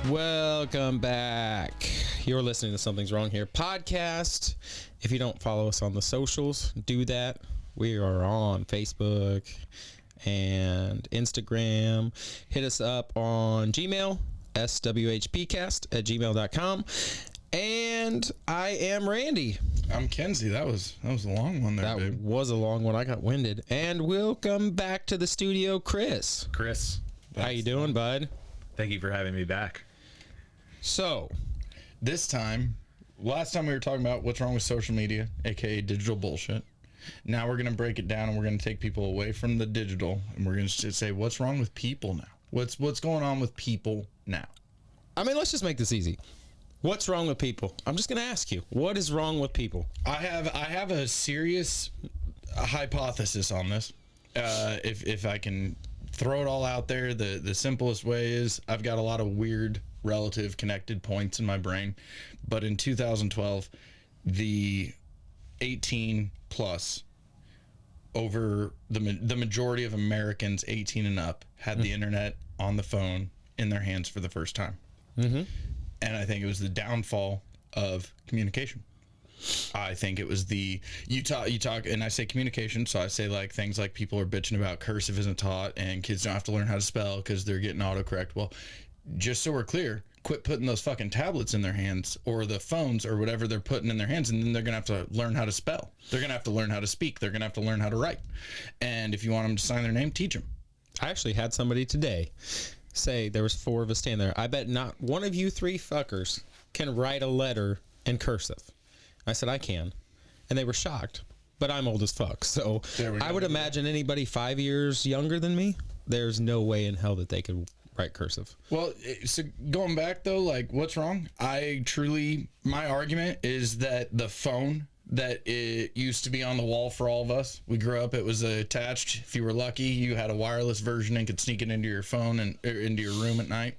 Welcome back. You're listening to Something's Wrong Here podcast. If you don't follow us on the socials, do that. We are on Facebook and Instagram. Hit us up on Gmail, swhpcast@gmail.com. And I am Randy. I'm Ken-zee. That was a long one there, That babe. was a long one. I got winded. And welcome back to the studio, Chris. How you doing, bud? Thank you for having me back. So, Last time we were talking about what's wrong with social media, aka digital bullshit. Now we're going to break it down and we're going to take people away from the digital and we're going to say what's wrong with people now. What's going on with people now? I mean, let's just make this easy. What's wrong with people? I'm just going to ask you, what is wrong with people? I have a serious hypothesis on this. If I can throw it all out there, the simplest way is I've got a lot of weird relative connected points in my brain, but in 2012 the 18 plus, over the majority of Americans 18 and up had the internet on the phone in their hands for the first time. And I think it was the downfall of communication. I think it was you talk and I say communication, so I say like things like people are bitching about cursive isn't taught and kids don't have to learn how to spell because they're getting autocorrect. Well, just so we're clear, quit putting those fucking tablets in their hands or the phones or whatever they're putting in their hands, and then they're gonna have to learn how to spell. They're gonna have to learn how to speak. They're gonna have to learn how to write. And if you want them to sign their name, teach them. I actually had somebody today say, there was 4 of us standing there, I bet not one of you 3 fuckers can write a letter in cursive. I said, I can. And they were shocked, but I'm old as fuck. So I would imagine anybody 5 years younger than me, there's no way in hell that they could write cursive. Well, so going back though, like what's wrong? My argument is that the phone that it used to be on the wall for all of us, we grew up, it was attached. If you were lucky, you had a wireless version and could sneak it into your phone and into your room at night.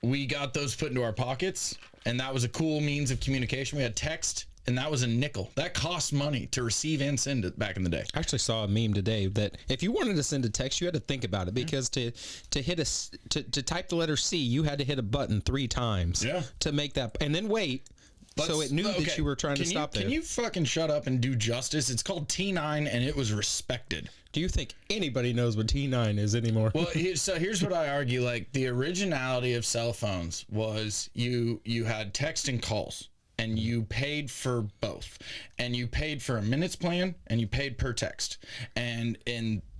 We got those put into our pockets, and that was a cool means of communication. We had text, and that was a nickel. That cost money to receive and send it back in the day. I actually saw a meme today that if you wanted to send a text, you had to think about it, because to type the letter C, you had to hit a button 3 times to make that, and then wait. So it knew that you were trying to stop there. Can you fucking shut up and do justice? It's called T9, and it was respected. Do you think anybody knows what T9 is anymore? Well, so here's what I argue. Like, the originality of cell phones was you had text and calls, and you paid for both. And you paid for a minutes plan, and you paid per text. And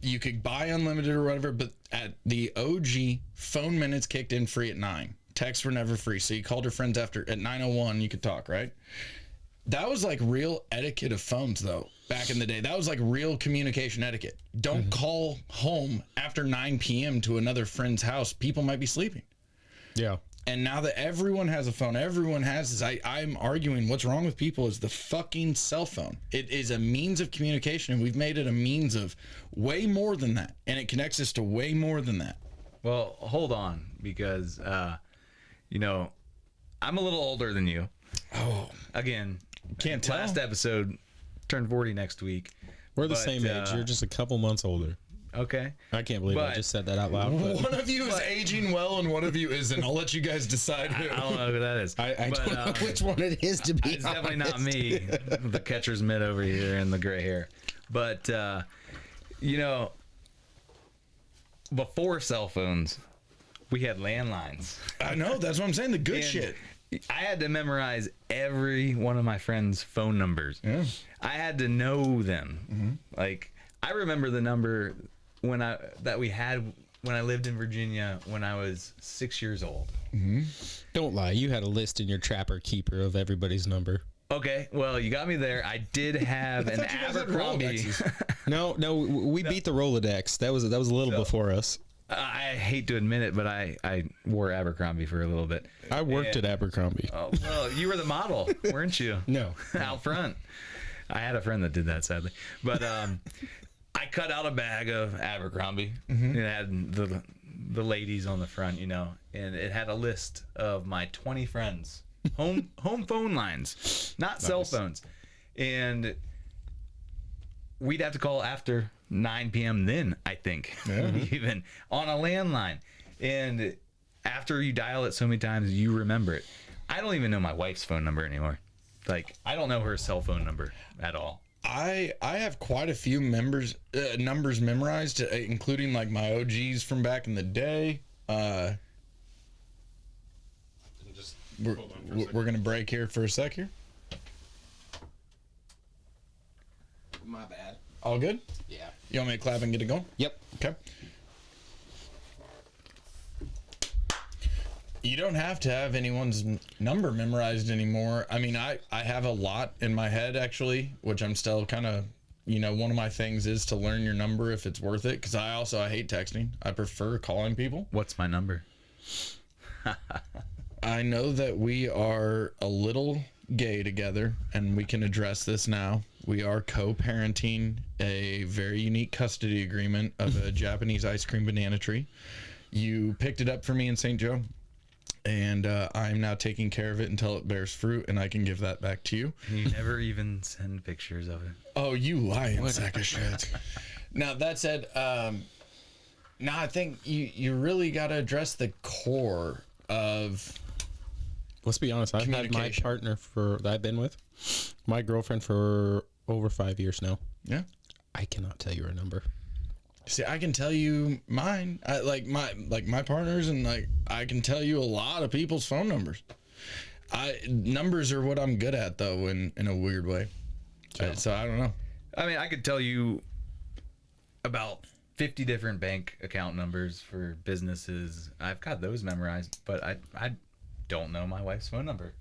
you could buy unlimited or whatever, but at the OG, phone minutes kicked in free at 9. Texts were never free, so you called your friends at 9:01, you could talk, right? That was like real etiquette of phones, though, back in the day. That was like real communication etiquette. Don't call home after 9 p.m. to another friend's house. People might be sleeping. Yeah. And now that everyone has a phone, everyone has this. I'm arguing what's wrong with people is the fucking cell phone. It is a means of communication, and we've made it a means of way more than that. And it connects us to way more than that. Well, hold on, because I'm a little older than you. Oh, Again, can't tell. Last episode, turned 40 next week. We're the same age. You're just a couple months older. Okay. I can't believe I just said that out loud. One of you is aging well and one of you isn't. I'll let you guys decide who. I don't know who that is. I don't know which one it is, to be It's honest. definitely not me, the catcher's mitt over here and the gray hair. But, before cell phones, we had landlines. I know, that's what I'm saying, the good shit. I had to memorize every one of my friends' phone numbers. Yeah. I had to know them. Like, I remember the number that we had when I lived in Virginia when I was 6 years old. Don't lie. You had a list in your Trapper Keeper of everybody's number. Okay, well, you got me there. I did have an Abercrombie. No, we beat the Rolodex. That was a little before us. I hate to admit it, but I wore Abercrombie for a little bit. I worked at Abercrombie. Oh, well, you were the model, weren't you? No. Out front. I had a friend that did that, sadly. But I cut out a bag of Abercrombie. It had the ladies on the front, and it had a list of my 20 friends. Home phone lines, not cell phones. And we'd have to call after 9 p.m. then, I think, even on a landline. And after you dial it so many times, you remember it. I don't even know my wife's phone number anymore. Like, I don't know her cell phone number at all. I have quite a few numbers memorized, including like my OGs from back in the day. We're gonna break here for a sec here. My bad. All good? Yeah. You want me to clap and get it going? Yep. Okay. You don't have to have anyone's number memorized anymore. I mean, I have a lot in my head, actually, which I'm still kind of, one of my things is to learn your number if it's worth it. Because I hate texting. I prefer calling people. What's my number? I know that we are a little gay together, and we can address this now. We are co-parenting a very unique custody agreement of a Japanese ice cream banana tree. You picked it up for me in St. Joe. And I'm now taking care of it until it bears fruit, and I can give that back to you. You never even send pictures of it. Oh, you lying sack of shit. Now, that said, I think you really got to address the core of... Let's be honest. I've had my partner that I've been with, my girlfriend for over 5 years now. Yeah. I cannot tell you her number. See, I can tell you mine. My partners, and I can tell you a lot of people's phone numbers. Numbers are what I'm good at, though, in a weird way. So I don't know. I mean, I could tell you about 50 different bank account numbers for businesses. I've got those memorized, but I don't know my wife's phone number.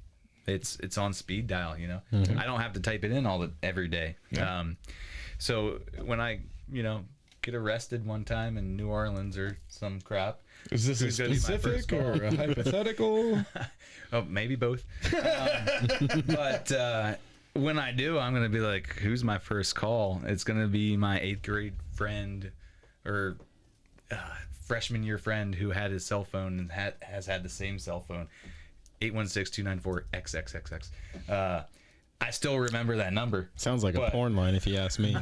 It's on speed dial, Mm-hmm. I don't have to type it in every day. Yeah. So when I, get arrested one time in New Orleans or some crap. Is this a specific or a hypothetical? Oh, maybe both. But when I do, I'm going to be like, who's my first call? It's going to be my 8th grade friend or freshman year friend who had his cell phone and has had the same cell phone, 816-294-XXXX. I still remember that number. Sounds like a porn line if you ask me.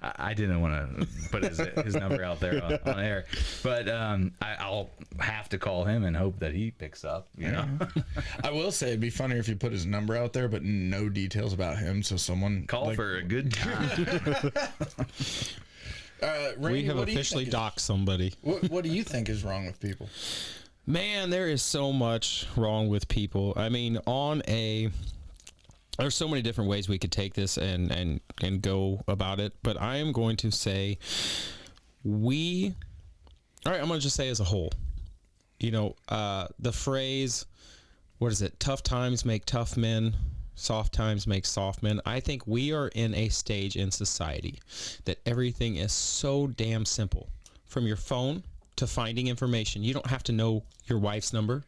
I didn't want to put his number out there on air, but I'll have to call him and hope that he picks up. I will say it'd be funnier if you put his number out there, but no details about him, so someone call for a good time. Randy, we have officially doxed somebody. What do you think is wrong with people? Man, there is so much wrong with people. I mean, there's so many different ways we could take this and go about it, but I am going to say all right, I'm going to just say as a whole, the phrase, what is it? Tough times make tough men, soft times make soft men. I think we are in a stage in society that everything is so damn simple. From your phone to finding information. You don't have to know your wife's number.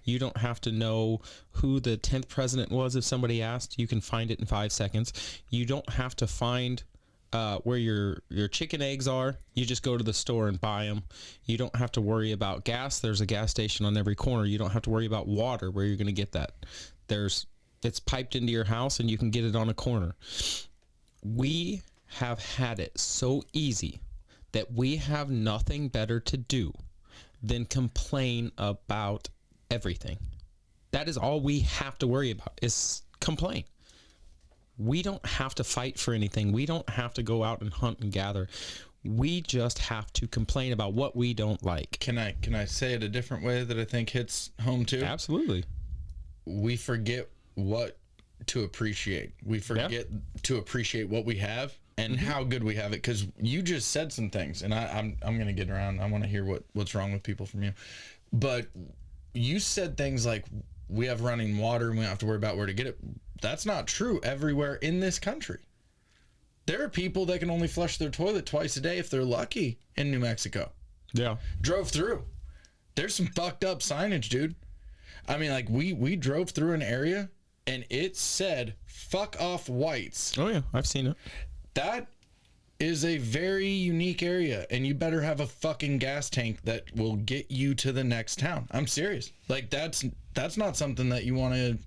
You don't have to know who the 10th president was if somebody asked. You can find it in 5 seconds. You don't have to find where your chicken eggs are. You just go to the store and buy them. You don't have to worry about gas. There's a gas station on every corner. You don't have to worry about water, where you're going to get that. It's piped into your house and you can get it on a corner. We have had it so easy that we have nothing better to do than complain about everything. That is all we have to worry about, is complain. We don't have to fight for anything. We don't have to go out and hunt and gather. We just have to complain about what we don't like. Can I say it a different way that I think hits home too? Absolutely. We forget what to appreciate. We forget to appreciate what we have and how good we have it, because you just said some things, and I'm gonna get around. I want to hear what's wrong with people from you, but you said things like we have running water and we don't have to worry about where to get it. That's not true everywhere in this country. There are people that can only flush their toilet twice a day if they're lucky in New Mexico. Yeah, drove through. There's some fucked up signage, dude. I mean, like we drove through an area and it said "fuck off whites." Oh yeah, I've seen it. That is a very unique area, and you better have a fucking gas tank that will get you to the next town. I'm serious. Like that's not something that you want to.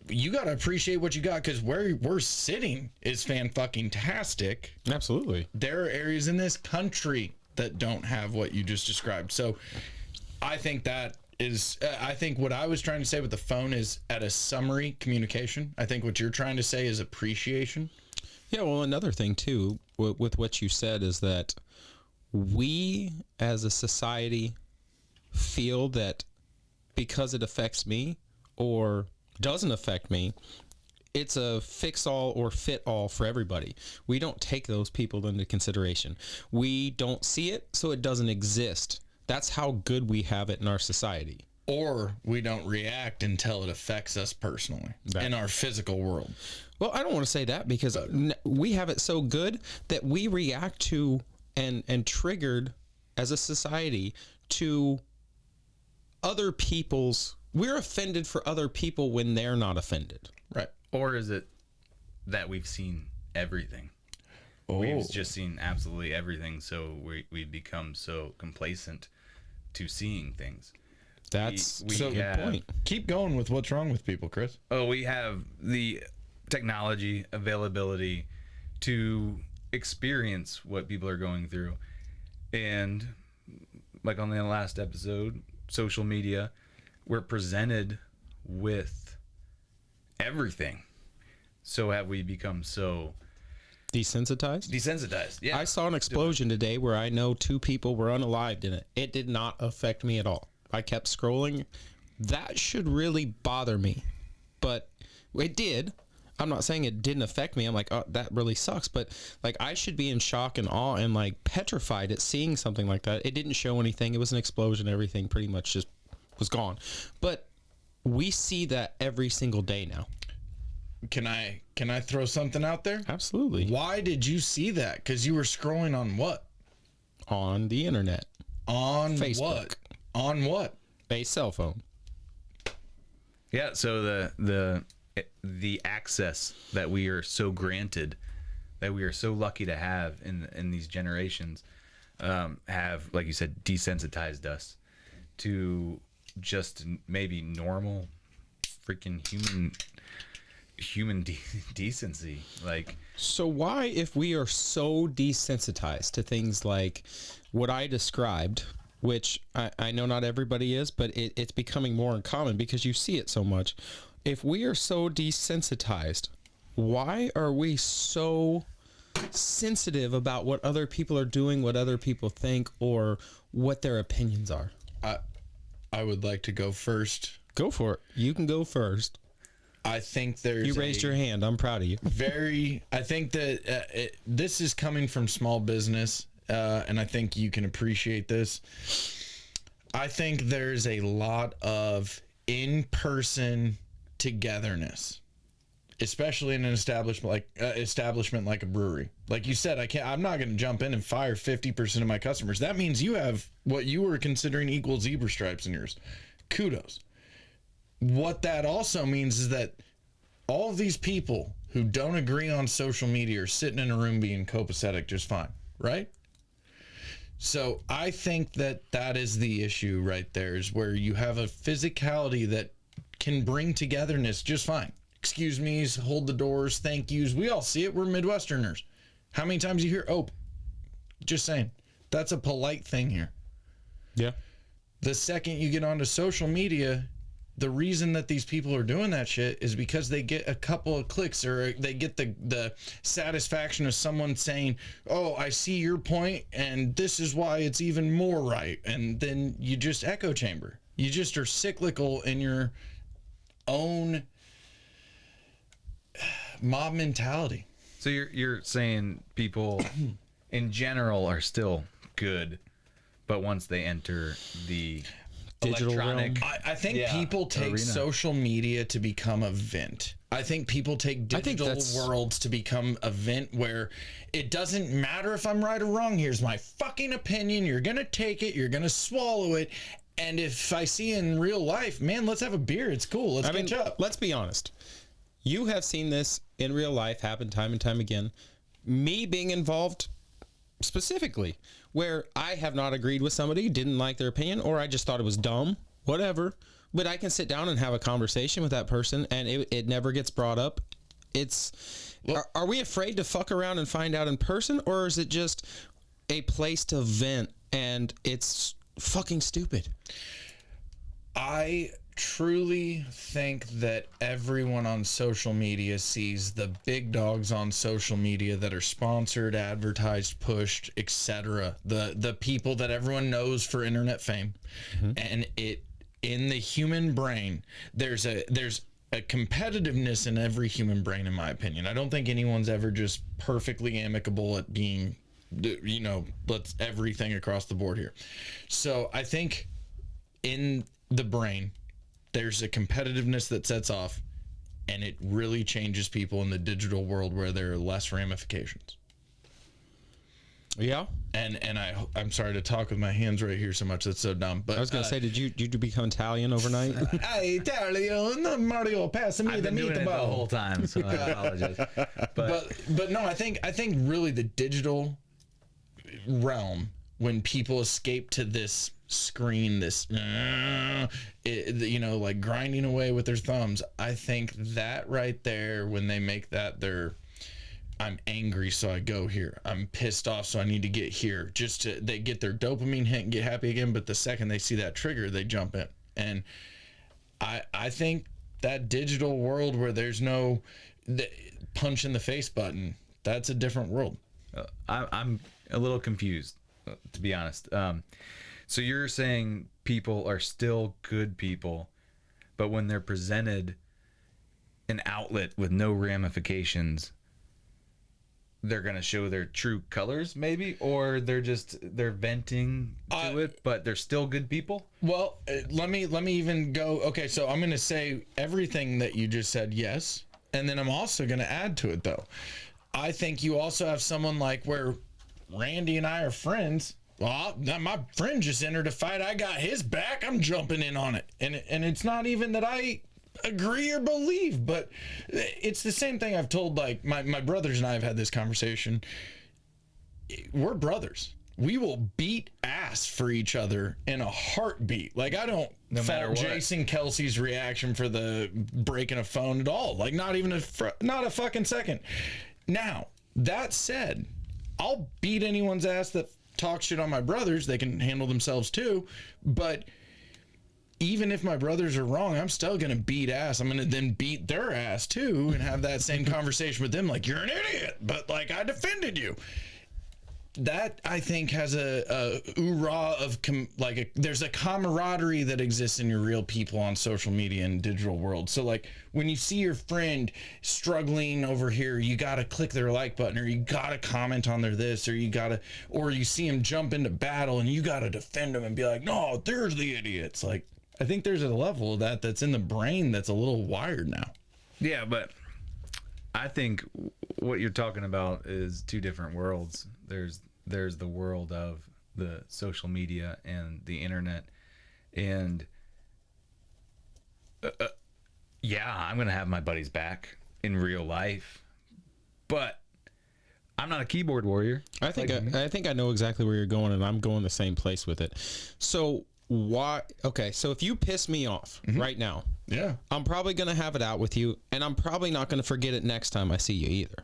You got to appreciate what you got, because where we're sitting is fan-fucking-tastic. Absolutely. There are areas in this country that don't have what you just described. So I think that is, I think what I was trying to say with the phone is at a summary communication. I think what you're trying to say is appreciation. Yeah, well, another thing too with what you said is that we as a society feel that because it affects me or doesn't affect me, it's a fix all or fit all for everybody. We don't take those people into consideration. We don't see it, so it doesn't exist. That's how good we have it in our society. Or we don't react until it affects us personally in our physical world. Well, I don't want to say that because we have it so good that we react to and triggered as a society to other people's. We're offended for other people when they're not offended. Right. Or is it that we've seen everything? We've just seen absolutely everything, so we become so complacent to seeing things. That's we a good point. Keep going with what's wrong with people, Chris. Oh, we have the technology availability to experience what people are going through. And like on the last episode, social media, we're presented with everything. So have we become so Desensitized? Yeah. I saw an explosion today where I know 2 people were unalived in it. It did not affect me at all. I kept scrolling. That should really bother me. But it did. I'm not saying it didn't affect me. I'm like, oh, that really sucks. But like, I should be in shock and awe and like petrified at seeing something like that. It didn't show anything. It was an explosion. Everything pretty much just was gone. But we see that every single day now. Can I throw something out there? Absolutely. Why did you see that? Because you were scrolling on what? On the internet. On Facebook. What? On what? A cell phone. Yeah, so the access that we are so granted, that we are so lucky to have in these generations, have, like you said, desensitized us to just maybe normal freaking human decency. Like, so why, if we are so desensitized to things like what I described, which I know not everybody is, but it's becoming more uncommon because you see it so much. If we are so desensitized, why are we so sensitive about what other people are doing, what other people think, or what their opinions are? I would like to go first. Go for it. You can go first. I think there's You raised your hand. I'm proud of you. I think that this is coming from small business, and I think you can appreciate this. I think there's a lot of in-person togetherness, especially in an establishment like a brewery. Like you said, I'm not going to jump in and fire 50% of my customers. That means you have what you were considering equal zebra stripes in yours. Kudos. What that also means is that all of these people who don't agree on social media are sitting in a room being copacetic just fine, right? So I think that is the issue right there, is where you have a physicality that can bring togetherness just fine. Excuse me's, hold the doors, thank yous. We all see it. We're Midwesterners. How many times you hear, oh, just saying. That's a polite thing here. Yeah. The second you get onto social media, the reason that these people are doing that shit is because they get a couple of clicks, or they get the satisfaction of someone saying, oh, I see your point and this is why it's even more right. And then you just echo chamber. You just are cyclical in your own mob mentality. so you're saying people in general are still good, but once they enter the Digital electronic realm. I think people take arena. social media to become a vent. I think people take digital worlds to become a vent where it doesn't matter if I'm right or wrong. Here's my fucking opinion. You're going to take it. You're going to swallow it. And if I see in real life, man, let's have a beer. It's cool. Let's catch up. Let's be honest. You have seen this in real life happen time and time again. Me being involved specifically, where I have not agreed with somebody, didn't like their opinion, or I just thought it was dumb, whatever. But I can sit down and have a conversation with that person, and it never gets brought up. Are we afraid to fuck around and find out in person, or is it just a place to vent and it's fucking stupid? I truly think that everyone on social media sees the big dogs on social media that are sponsored, advertised, pushed, etc. The people that everyone knows for internet fame. And it, in the human brain, there's a competitiveness in every human brain, in my opinion. I don't think anyone's ever just perfectly amicable at being, let's everything across the board here. So I think in the brain, there's a competitiveness that sets off, and it really changes people in the digital world where there are less ramifications. Yeah. And I'm sorry to talk with my hands right here so much. That's so dumb. But I was gonna say, did you become Italian overnight? Hey, Italian, Mario, passing me I've the been doing it the meatball. whole time, so I apologize. But no, I think really the digital realm, when people escape to this screen, this like grinding away with their thumbs, I think that right there, when they make that their, I'm angry, so I go here. I'm pissed off, so I need to get here. Just to, they get their dopamine hit and get happy again. But the second they see that trigger, they jump in. And I think that digital world where there's no punch in the face button, that's a different world. I'm a little confused, to be honest. So you're saying people are still good people, but when they're presented an outlet with no ramifications, they're going to show their true colors, maybe? Or they're venting to it, but they're still good people? Well, let me even go. Okay, so I'm going to say everything that you just said, yes. And then I'm also going to add to it, though. I think you also have someone like where Randy and I are friends. Well, my friend just entered a fight. I got his back. I'm jumping in on it. And it's not even that I agree or believe, but it's the same thing I've told, like, my brothers and I have had this conversation. We're brothers. We will beat ass for each other in a heartbeat. Like, I don't fault Jason Kelsey's reaction for the breaking a phone at all. Like, not a fucking second. Now, that said, I'll beat anyone's ass that talks shit on my brothers. They can handle themselves too. But even if my brothers are wrong, I'm still going to beat ass. I'm going to then beat their ass too and have that same conversation with them. Like, you're an idiot, but like, I defended you. That, I think, has a oorah of there's a camaraderie that exists in your real people on social media and digital world. So like, when you see your friend struggling over here, you got to click their like button, or you got to comment on their this, or you see him jump into battle and you got to defend them and be like, no, they're the idiots. Like, I think there's a level of that's in the brain that's a little wired now. Yeah, but I think what you're talking about is two different worlds. There's the world of the social media and the internet, and yeah, I'm gonna have my buddies back in real life, but I'm not a keyboard warrior. I think I know exactly where you're going, and I'm going the same place with it. So why? Okay, so if you piss me off right now, yeah, I'm probably gonna have it out with you, and I'm probably not gonna forget it next time I see you either.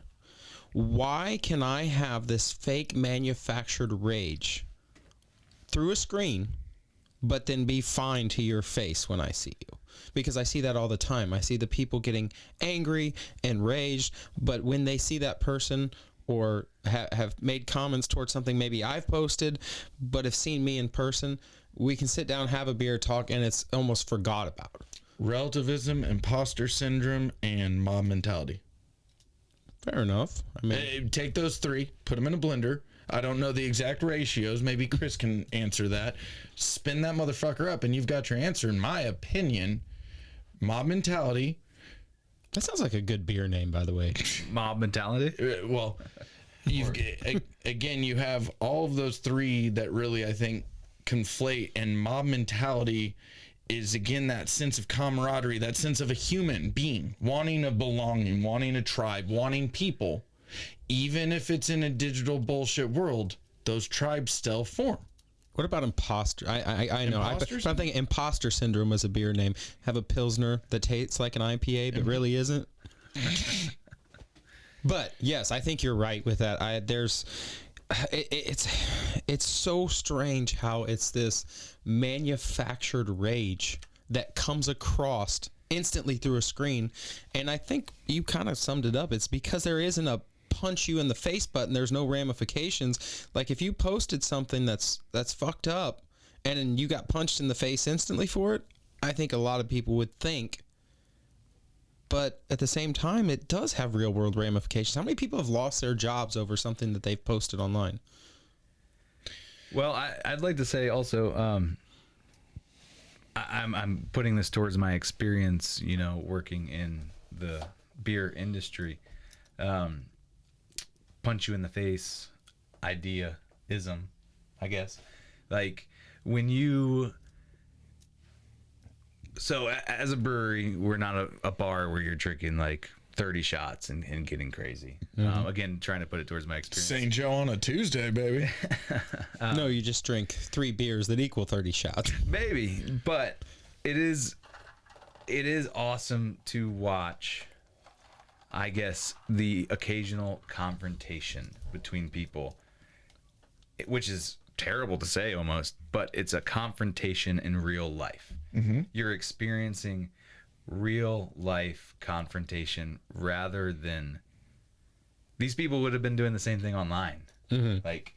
Why can I have this fake manufactured rage through a screen, but then be fine to your face when I see you? Because I see that all the time. I see the people getting angry and raged, but when they see that person or have made comments towards something maybe I've posted, but have seen me in person, we can sit down, have a beer, talk, and it's almost forgot about. Relativism, imposter syndrome, and mob mentality. Fair enough. I mean, take those three, put them in a blender. I don't know the exact ratios. Maybe Chris can answer that. Spin that motherfucker up, and you've got your answer. In my opinion, mob mentality. That sounds like a good beer name, by the way. Mob mentality. Well, again, you have all of those three that really, I think, conflate. And mob mentality is, again, that sense of camaraderie, that sense of a human being wanting a belonging, wanting a tribe, wanting people. Even if it's in a digital bullshit world, those tribes still form. What about imposter? I know. I'm Imposters? thinking imposter syndrome was a beer name. Have a Pilsner that tastes like an IPA, but really isn't. But yes, I think you're right with that. It's so strange how it's this manufactured rage that comes across instantly through a screen. And I think you kind of summed it up. It's because there isn't a punch you in the face button. There's no ramifications. Like if you posted something that's fucked up and then you got punched in the face instantly for it, I think a lot of people would think. But at the same time, it does have real world ramifications. How many people have lost their jobs over something that they've posted online? Well, I'd like to say also, I'm putting this towards my experience, working in the beer industry. Punch you in the face idea-ism, I guess. Like when you... So as a brewery, we're not a bar where you're drinking like 30 shots and getting crazy. Again, trying to put it towards my experience. St. Joe on a Tuesday, baby. No, you just drink 3 beers that equal 30 shots. Maybe, but it is awesome to watch, I guess, the occasional confrontation between people, which is terrible to say almost, but it's a confrontation in real life. Mm-hmm. You're experiencing real life confrontation rather than these people would have been doing the same thing online, like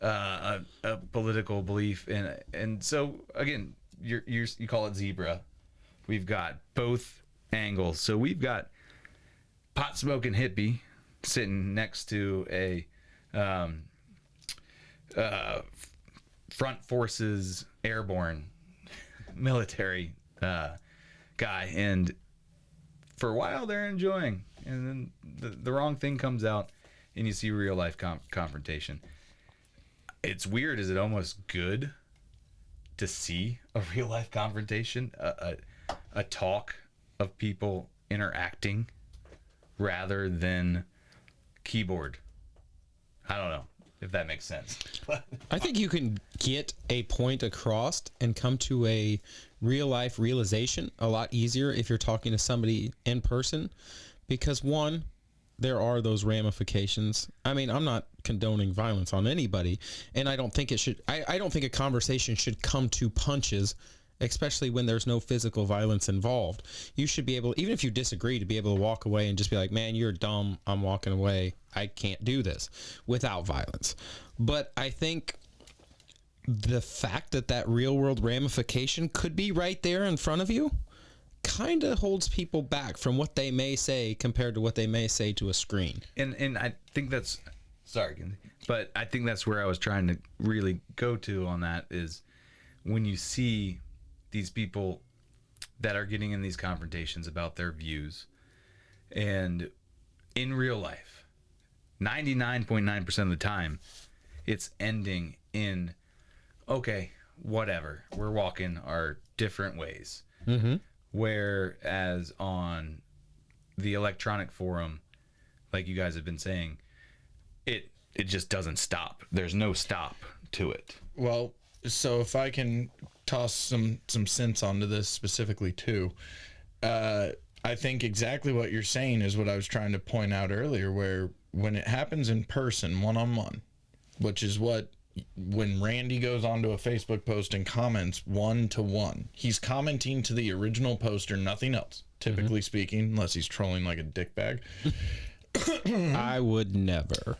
a political belief. And so again, you call it zebra. We've got both angles. So we've got pot smoking hippie sitting next to a front forces airborne military guy, and for a while they're enjoying, and then the wrong thing comes out and you see real life confrontation. It's weird. Is it almost good to see a real life confrontation, a talk of people interacting rather than keyboard? I don't know if that makes sense. I think you can get a point across and come to a real life realization a lot easier if you're talking to somebody in person, because one, there are those ramifications. I mean, I'm not condoning violence on anybody, and I don't think it should. I don't think a conversation should come to punches, especially when there's no physical violence involved. You should be able, even if you disagree, to be able to walk away and just be like, man, you're dumb, I'm walking away, I can't do this, without violence. But I think the fact that real world ramification could be right there in front of you kind of holds people back from what they may say compared to what they may say to a screen. And I think that's, sorry, Ken-zee, but I think that's where I was trying to really go to on that, is when you see these people that are getting in these confrontations about their views, and in real life, 99.9% of the time, it's ending in, okay, whatever, we're walking our different ways. Mm-hmm. Whereas on the electronic forum, like you guys have been saying, it just doesn't stop. There's no stop to it. Well, so if I can toss some sense onto this specifically too, I think exactly what you're saying is what I was trying to point out earlier, where when it happens in person, one-on-one, which is what, when Randy goes onto a Facebook post and comments 1-to-1, he's commenting to the original poster, nothing else, typically speaking, unless he's trolling like a dickbag. I would never.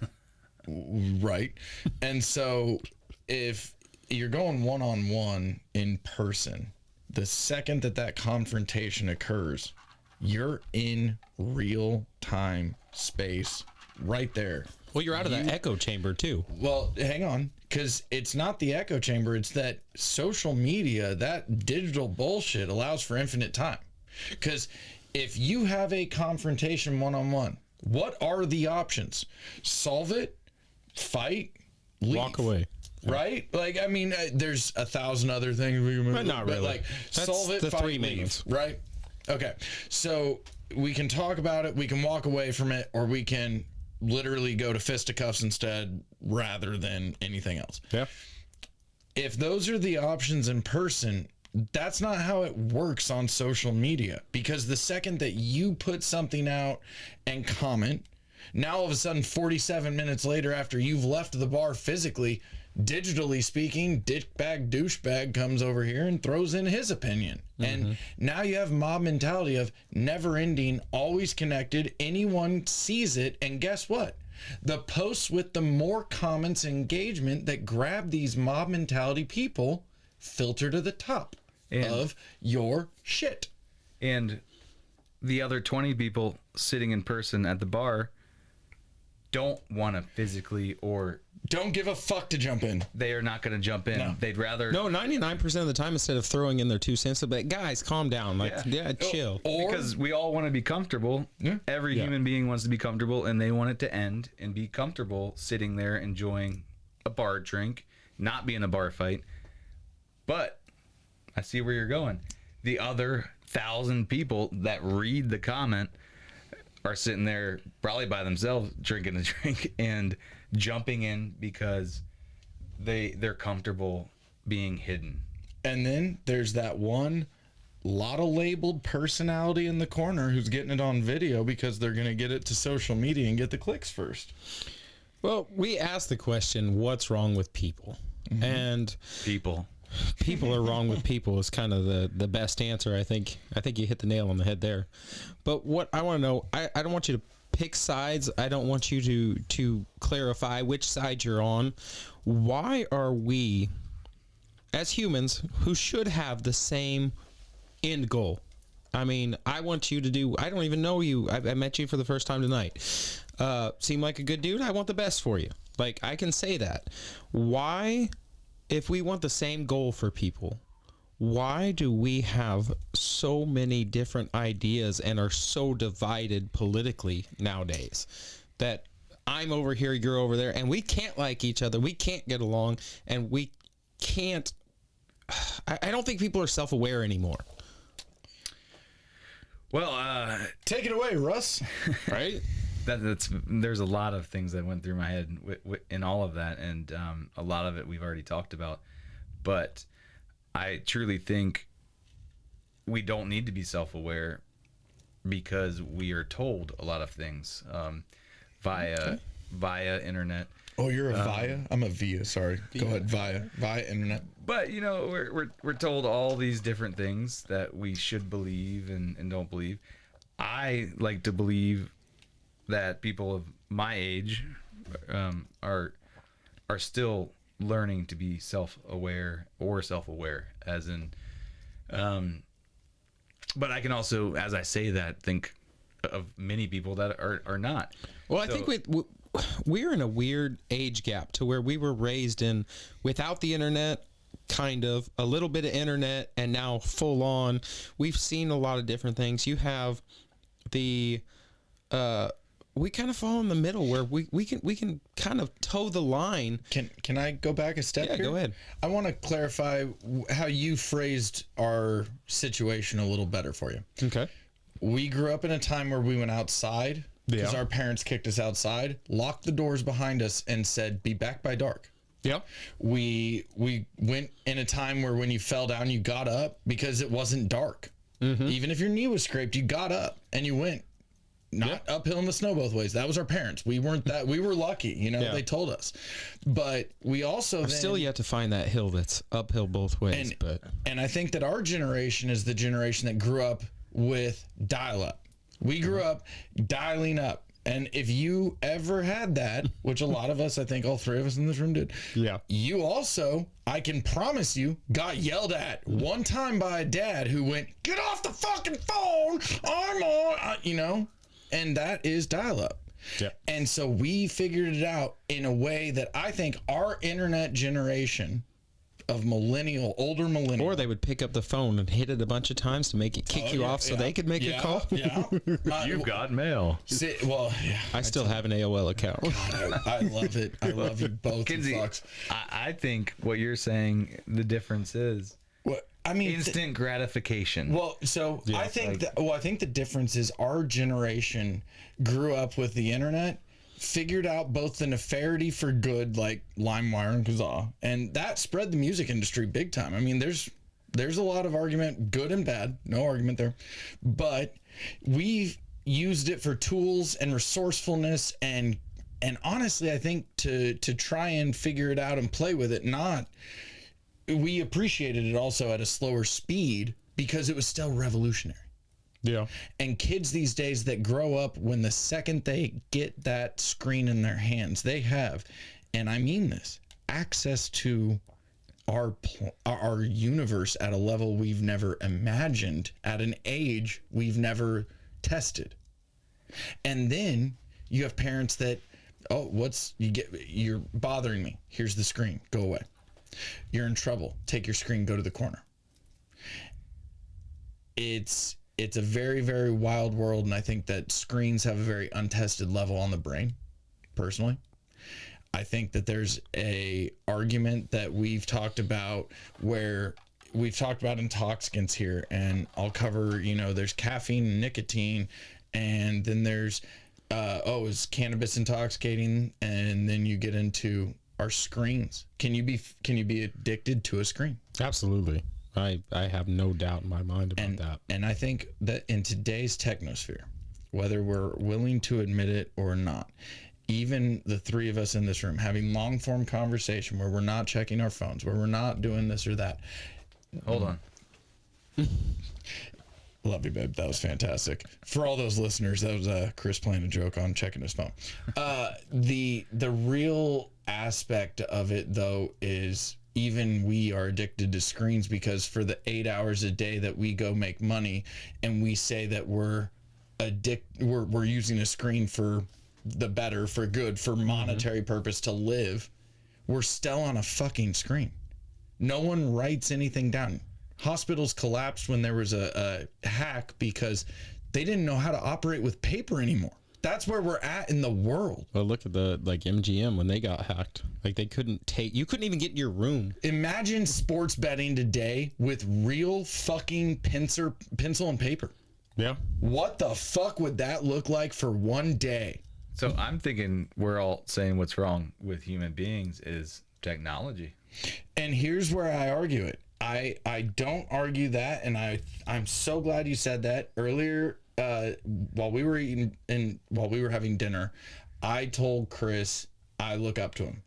Right. And so if you're going one-on-one in person, the second that confrontation occurs, you're in real time space right there. Well, you're out of that echo chamber too. Well, hang on, because it's not the echo chamber. It's that social media, that digital bullshit allows for infinite time. Because if you have a confrontation one-on-one, what are the options? Solve it, fight, leave. Walk away. Right? Like, I mean, there's 1,000 other things we can, but not really. But like, that's solve it, the fight, three leave. mains. Right? Okay. So we can talk about it, we can walk away from it, or we can literally go to fisticuffs instead rather than anything else. Yeah. If those are the options in person, that's not how it works on social media, because the second that you put something out and comment, now all of a sudden 47 minutes later after you've left the bar physically, digitally speaking, dickbag douchebag comes over here and throws in his opinion. And now you have mob mentality of never ending, always connected. Anyone sees it. And guess what? The posts with the more comments and engagement that grab these mob mentality people filter to the top of your shit. And the other 20 people sitting in person at the bar don't want to physically or don't give a fuck to jump in. they are not going to jump in. No. They'd rather 99% of the time, instead of throwing in their 2 cents, they'll be like, guys, calm down. Like, yeah chill. Or because we all want to be comfortable. Every human being wants to be comfortable, and they want it to end and be comfortable sitting there enjoying a bar drink, not be in a bar fight. But I see where you're going. The other 1,000 people that read the comment are sitting there probably by themselves drinking a drink and jumping in because they're comfortable being hidden. and then there's that one lot of labeled personality in the corner who's getting it on video because they're going to get it to social media and get the clicks first. Well, we asked the question, what's wrong with people? And People are wrong with people is kind of the best answer. I think you hit the nail on the head there. But what I want to know, I don't want you to pick sides. I don't want you to clarify which side you're on. Why are we, as humans who should have the same end goal? I mean, I want you to do, I don't even know you. I met you for the first time tonight. Seem like a good dude. I want the best for you. Like, I can say that. Why, if we want the same goal for people, why do we have so many different ideas and are so divided politically nowadays that I'm over here, you're over there, and we can't like each other, we can't get along, and we can't, I don't think people are self-aware anymore. Well, Take it away, Russ. Right? there's a lot of things that went through my head in all of that, and a lot of it we've already talked about. But I truly think we don't need to be self-aware because we are told a lot of things via internet. Oh, you're a Via? I'm a Via, sorry. Go ahead, Via internet. But you know, we're told all these different things that we should believe and don't believe. I like to believe that people of my age are still learning to be self-aware, as in but I can also, as I say that, think of many people that are not. Well, I think we're in a weird age gap to where we were raised in without the internet, kind of a little bit of internet, and now full on. We've seen a lot of different things. You have the we kind of fall in the middle where we can kind of toe the line. Can I go back a step here? Yeah, go ahead. I want to clarify how you phrased our situation a little better for you. Okay. We grew up in a time where we went outside because Yeah. our parents kicked us outside, locked the doors behind us, and said, "Be back by dark." Yep. We went in a time where when you fell down, you got up because it wasn't dark. Even if your knee was scraped, you got up and you went. Not uphill in the snow both ways. That was our parents. We weren't that. We were lucky, Yeah. They told us. But we also I've still yet to find that hill that's uphill both ways. And I think that our generation is the generation that grew up with dial-up. We grew up dialing up. And if you ever had that, which a lot of us, I think all three of us in this room did, Yeah. you also, I can promise you, got yelled at one time by a dad who went, "Get off the fucking phone, I'm on," and that is dial-up. Yeah. And so we figured it out in a way that I think our internet generation of older millennial. Or they would pick up the phone and hit it a bunch of times to make it kick you off so they could make a call. Yeah. You've got mail. I still have an AOL account. I love it. I love you both. Ken-zee, You fucks. I think what you're saying, the difference is I mean, instant gratification. Well, so I think I think the difference is our generation grew up with the internet, figured out both the nefariety for good, like LimeWire and Kazaa, and that spread the music industry big time. I mean, there's a lot of argument, good and bad, no argument there, but we've used it for tools and resourcefulness and And honestly, I think to try and figure it out and play with it, we appreciated it also at a slower speed because it was still revolutionary. Yeah. And kids these days that grow up, when the second they get that screen in their hands, they have, and I mean this, access to our universe at a level we've never imagined, at an age we've never tested. And then you have parents that, you're bothering me. Here's the screen. Go away. You're in trouble. Take your screen. Go to the corner. It's a very, very wild world, and I think that screens have a very untested level on the brain, personally. I think that there's a argument that we've talked about where we've talked about intoxicants here, and I'll cover, there's caffeine and nicotine, and then there's, is cannabis intoxicating? And then you get into our screens. Can you be addicted to a screen? Absolutely. I have no doubt in my mind about that. And I think that in today's technosphere, whether we're willing to admit it or not, even the three of us in this room having long form conversation where we're not checking our phones, where we're not doing this or that. Hold on. Love you, babe. That was fantastic. For all those listeners, that was Chris playing a joke on checking his phone. The real aspect of it, though, is even we are addicted to screens because for the 8 hours a day that we go make money and we say that we're using a screen for the better, for good, for monetary purpose to live, we're still on a fucking screen. No one writes anything down. Hospitals collapsed when there was a hack because they didn't know how to operate with paper anymore. That's where we're at in the world. Well, look at the MGM when they got hacked. Like you couldn't even get in your room. Imagine sports betting today with real fucking pencil and paper. Yeah. What the fuck would that look like for one day? So I'm thinking we're all saying what's wrong with human beings is technology. And here's where I argue it. I don't argue that, and I'm so glad you said that earlier. While we were eating and while we were having dinner, I told Chris I look up to him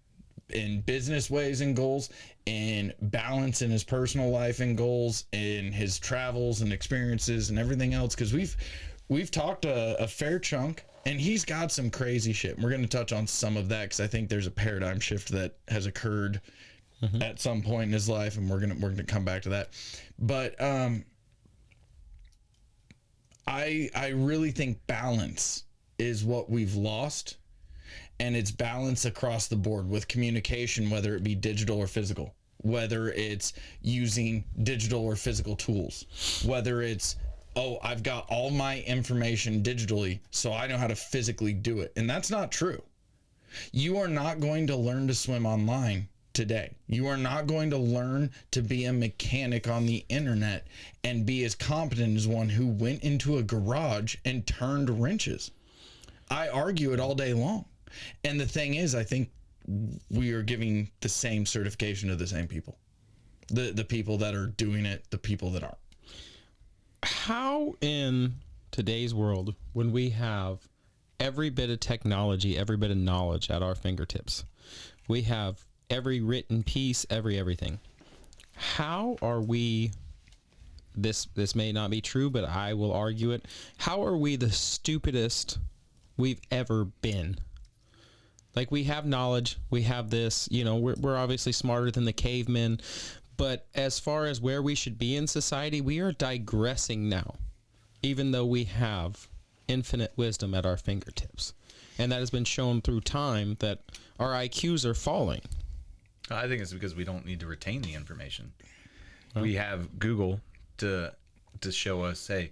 in business ways and goals, in balance in his personal life and goals, in his travels and experiences and everything else. Because we've talked a fair chunk, and he's got some crazy shit. We're going to touch on some of that because I think there's a paradigm shift that has occurred at some point in his life, and we're gonna come back to that. But I really think balance is what we've lost, and it's balance across the board with communication, whether it be digital or physical, whether it's using digital or physical tools, whether it's, I've got all my information digitally, so I know how to physically do it. And that's not true. You are not going to learn to swim online today. You are not going to learn to be a mechanic on the internet and be as competent as one who went into a garage and turned wrenches. I argue it all day long. And the thing is, I think we are giving the same certification to the same people. The people that are doing it, the people that aren't. How in today's world, when we have every bit of technology, every bit of knowledge at our fingertips, we have every written piece, everything. How are we, this may not be true, but I will argue it. How are we the stupidest we've ever been? Like, we have knowledge, we have this, we're obviously smarter than the cavemen, but as far as where we should be in society, we are digressing now, even though we have infinite wisdom at our fingertips. And that has been shown through time that our IQs are falling. I think it's because we don't need to retain the information. We have Google to show us, hey,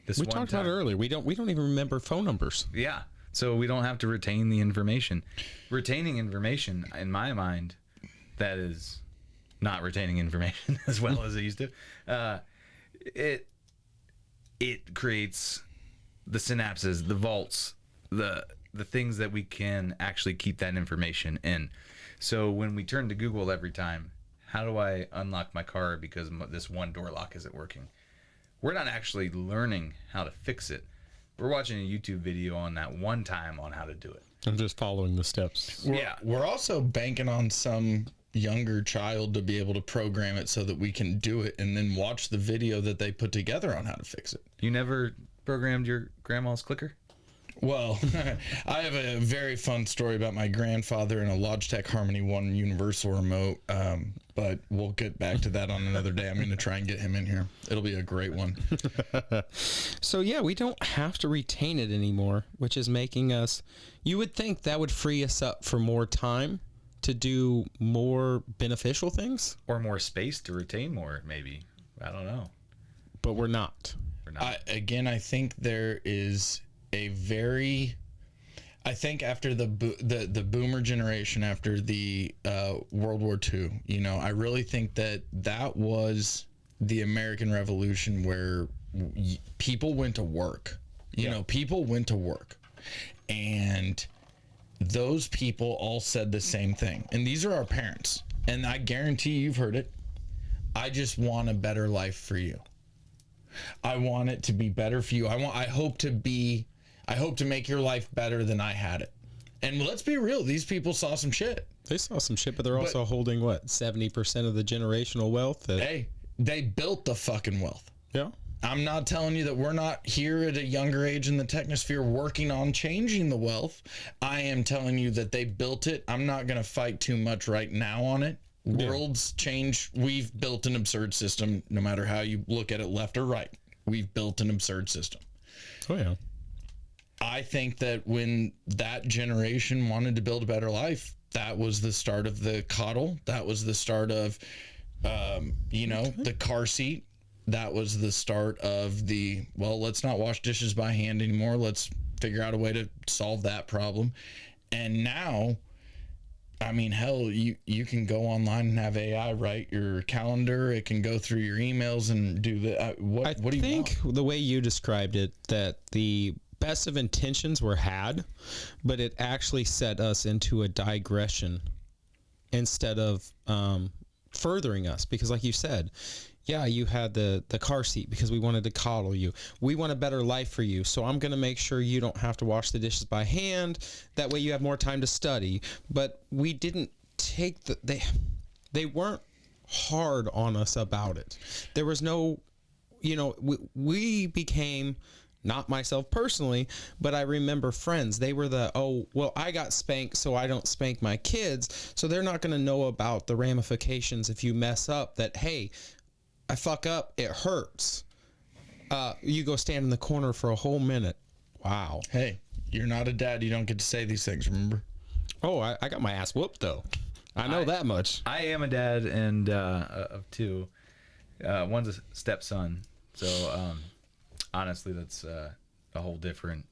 this We one talked time, about it earlier. We don't even remember phone numbers. Yeah. So we don't have to retain the information. Retaining information, in my mind, that is not retaining information as well as it used to. It creates the synapses, the vaults, the things that we can actually keep that information in. So when we turn to Google every time, how do I unlock my car because this one door lock isn't working? We're not actually learning how to fix it. We're watching a YouTube video on that one time on how to do it. I'm just following the steps. We're also banking on some younger child to be able to program it so that we can do it and then watch the video that they put together on how to fix it. You never programmed your grandma's clicker? Well, I have a very fun story about my grandfather and a Logitech Harmony 1 universal remote, but we'll get back to that on another day. I'm going to try and get him in here. It'll be a great one. So yeah, we don't have to retain it anymore, which is making us, you would think that would free us up for more time to do more beneficial things, Or more space to retain more, maybe. I don't know. but we're not. Or not. I think there is a very, I think after the boomer generation, after the World War II, you know, I really think that was the American Revolution where people went to work. You know, people went to work, and those people all said the same thing. And these are our parents, and I guarantee you've heard it. I just want a better life for you. I want it to be better for you. I hope to make your life better than I had it. And let's be real, these people saw some shit. They saw some shit, but they're also holding what, 70% of the generational wealth? Hey, they built the fucking wealth. Yeah. I'm not telling you that we're not here at a younger age in the technosphere working on changing the wealth. I am telling you that they built it. I'm not going to fight too much right now on it. Worlds change. We've built an absurd system, no matter how you look at it, left or right. We've built an absurd system. Oh yeah. I think that when that generation wanted to build a better life, that was the start of the coddle. That was the start of, the car seat. That was the start of the, well, let's not wash dishes by hand anymore. Let's figure out a way to solve that problem. And now, I mean, hell, you can go online and have AI write your calendar. It can go through your emails and do the, what do you want? I think the way you described it, that the best of intentions were had, but it actually set us into a digression instead of furthering us. Because like you said, yeah, you had the car seat because we wanted to coddle you. We want a better life for you. So I'm going to make sure you don't have to wash the dishes by hand. That way you have more time to study. But we didn't take they weren't hard on us about it. There was no, we became, not myself personally, but I remember friends, they were I got spanked, so I don't spank my kids. So they're not going to know about the ramifications if you mess up, that, hey, I fuck up, it hurts. You go stand in the corner for a whole minute. Wow. Hey, you're not a dad. You don't get to say these things, remember? Oh, I got my ass whooped, though. I know that much. I am a dad and of two. One's a stepson. So, honestly, that's a whole different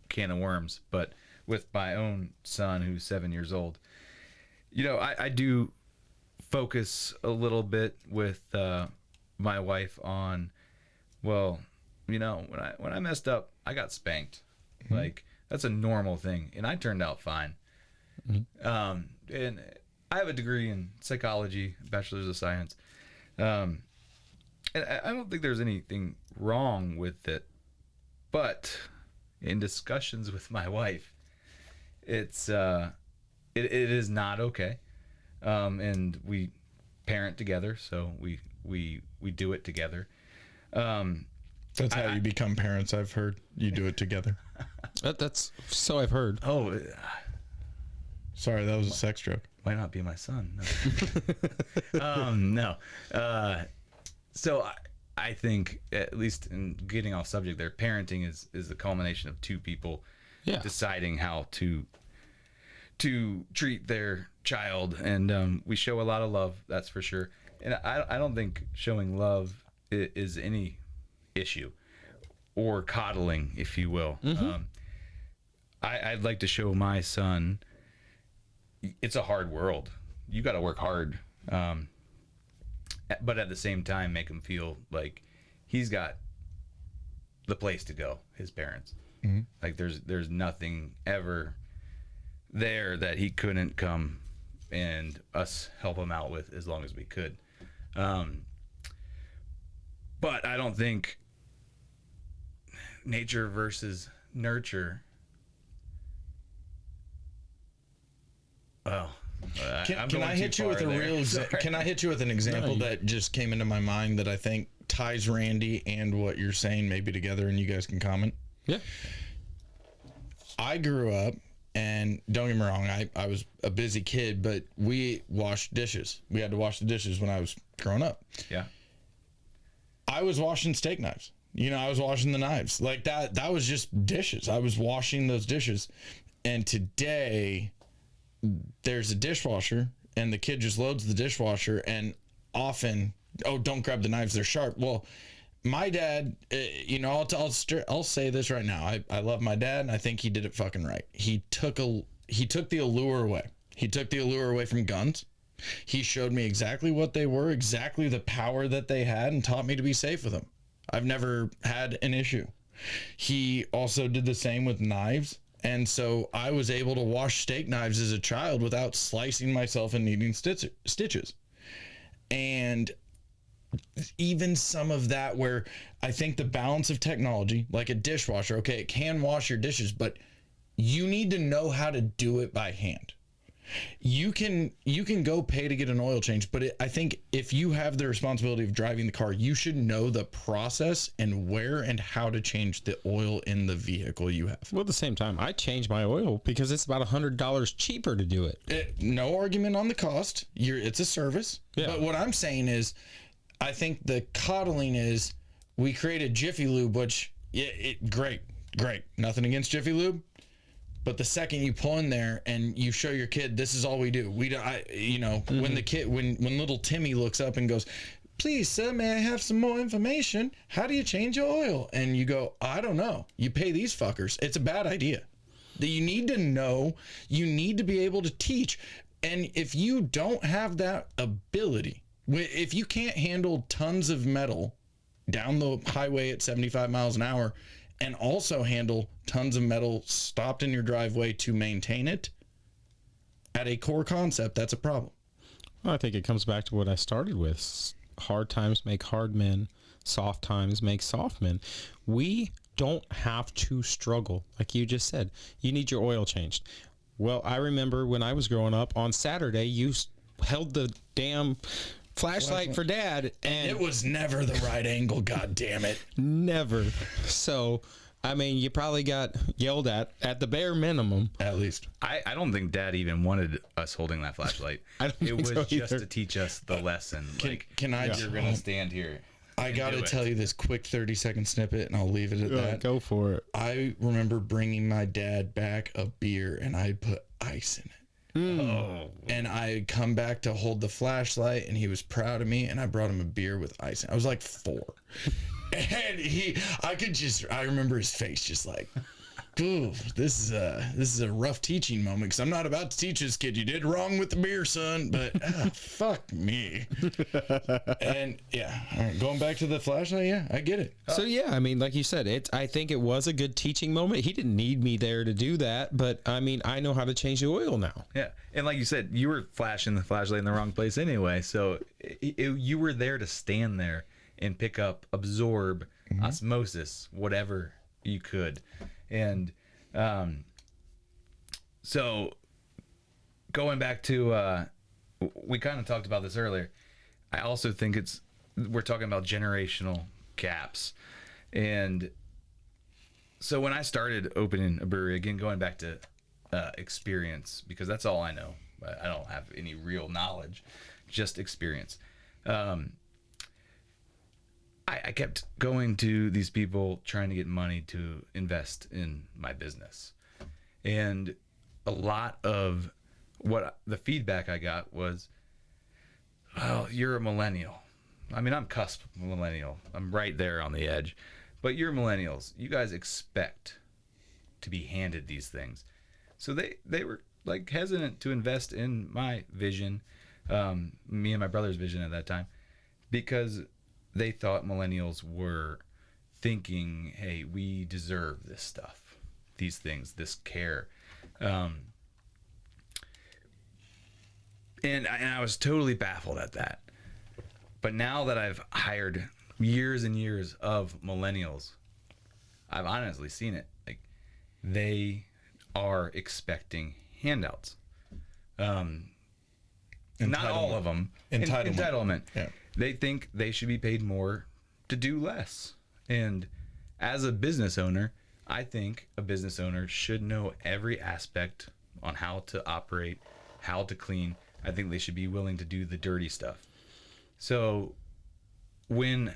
can of worms. But with my own son, who's 7 years old, I do focus a little bit with my wife on, well, when I messed up, I got spanked. Mm-hmm. Like, that's a normal thing, and I turned out fine. Mm-hmm. And I have a degree in psychology, bachelor's of science, and I don't think there's anything wrong with it. But in discussions with my wife, it is not okay. And we parent together, so we do it together. That's how you become parents. I've heard you do it together. That's so I've heard. Oh, sorry, that was a sex joke. Might not be my son. No. No. So I think, at least in getting off subject there, parenting is the culmination of two people deciding how to treat their child, and we show a lot of love, that's for sure. And I don't think showing love is any issue, or coddling, if you will. Mm-hmm. I'd like to show my son it's a hard world. You got to work hard, but at the same time make him feel like he's got the place to go, his parents. Mm-hmm. Like there's nothing ever there that he couldn't come and us help him out with as long as we could. But I don't think nature versus nurture Oh, Can I hit you with a real? Can I hit you with an example that just came into my mind that I think ties Randy and what you're saying maybe together, and you guys can comment? Yeah. I grew up, and don't get me wrong, I was a busy kid, but we washed dishes. We had to wash the dishes when I was growing up. Yeah. I was washing steak knives. You know, I was washing the knives. Like that was just dishes. I was washing those dishes. And today there's a dishwasher and the kid just loads the dishwasher and often, oh, don't grab the knives, they're sharp. Well, my dad, you know, I'll say this right now. I love my dad and I think he did it fucking right. He took the allure away. He took the allure away from guns. He showed me exactly what they were, exactly the power that they had, and taught me to be safe with them. I've never had an issue. He also did the same with knives. And so I was able to wash steak knives as a child without slicing myself and needing stitches. And even some of that where I think the balance of technology, like a dishwasher, okay, it can wash your dishes, but you need to know how to do it by hand. You can go pay to get an oil change, but I think if you have the responsibility of driving the car, you should know the process and where and how to change the oil in the vehicle you have. Well, at the same time, I change my oil because it's about $100 cheaper to do it. No argument on the cost. It's a service. Yeah. But what I'm saying is, I think the coddling is we created Jiffy Lube, which great. Nothing against Jiffy Lube. But the second you pull in there and you show your kid, this is all we do. We don't, when little Timmy looks up and goes, please, sir, may I have some more information? How do you change your oil? And you go, I don't know. You pay these fuckers. It's a bad idea. You need to know. You need to be able to teach. And if you don't have that ability, if you can't handle tons of metal down the highway at 75 miles an hour, and also handle tons of metal stopped in your driveway to maintain it, at a core concept, that's a problem. Well, I think it comes back to what I started with. Hard times make hard men. Soft times make soft men. We don't have to struggle. Like you just said, you need your oil changed. Well, I remember when I was growing up, on Saturday, you held the damn flashlight for Dad, and it was never the right angle. God damn it. Never. So, I mean, you probably got yelled at the bare minimum. At least. I don't think Dad even wanted us holding that flashlight. It was so just to teach us the lesson. You're gonna stand here. I gotta tell you this quick 30-second snippet, and I'll leave it at that. Go for it. I remember bringing my dad back a beer, and I'd put ice in it. Oh. And I come back to hold the flashlight, and he was proud of me, and I brought him a beer with ice. I was like 4. And I remember his face just like, ooh, this is a rough teaching moment, because I'm not about to teach this kid, you did wrong with the beer, son, but fuck me. And yeah, all right, going back to the flashlight, yeah, I get it. So yeah, I mean, like you said, I think it was a good teaching moment. He didn't need me there to do that, but I mean, I know how to change the oil now. Yeah, and like you said, you were flashing the flashlight in the wrong place anyway, so you were there to stand there and pick up, absorb, osmosis, whatever you could. And so going back to we kind of talked about this earlier. I also think we're talking about generational gaps. And so when I started opening a brewery, again, going back to experience, because that's all I know. I don't have any real knowledge, just experience. I kept going to these people trying to get money to invest in my business. And a lot of what the feedback I got was, well, you're a millennial. I mean, I'm cusp millennial. I'm right there on the edge. But you're millennials. You guys expect to be handed these things. So they were like hesitant to invest in my vision, me and my brother's vision at that time, because they thought millennials were thinking, hey, we deserve this stuff, these things, this care. And I was totally baffled at that. But now that I've hired years and years of millennials, I've honestly seen it. Like, they are expecting handouts. Not all of them. Entitlement. Yeah. They think they should be paid more to do less. And as a business owner, I think a business owner should know every aspect on how to operate, how to clean. I think they should be willing to do the dirty stuff. So when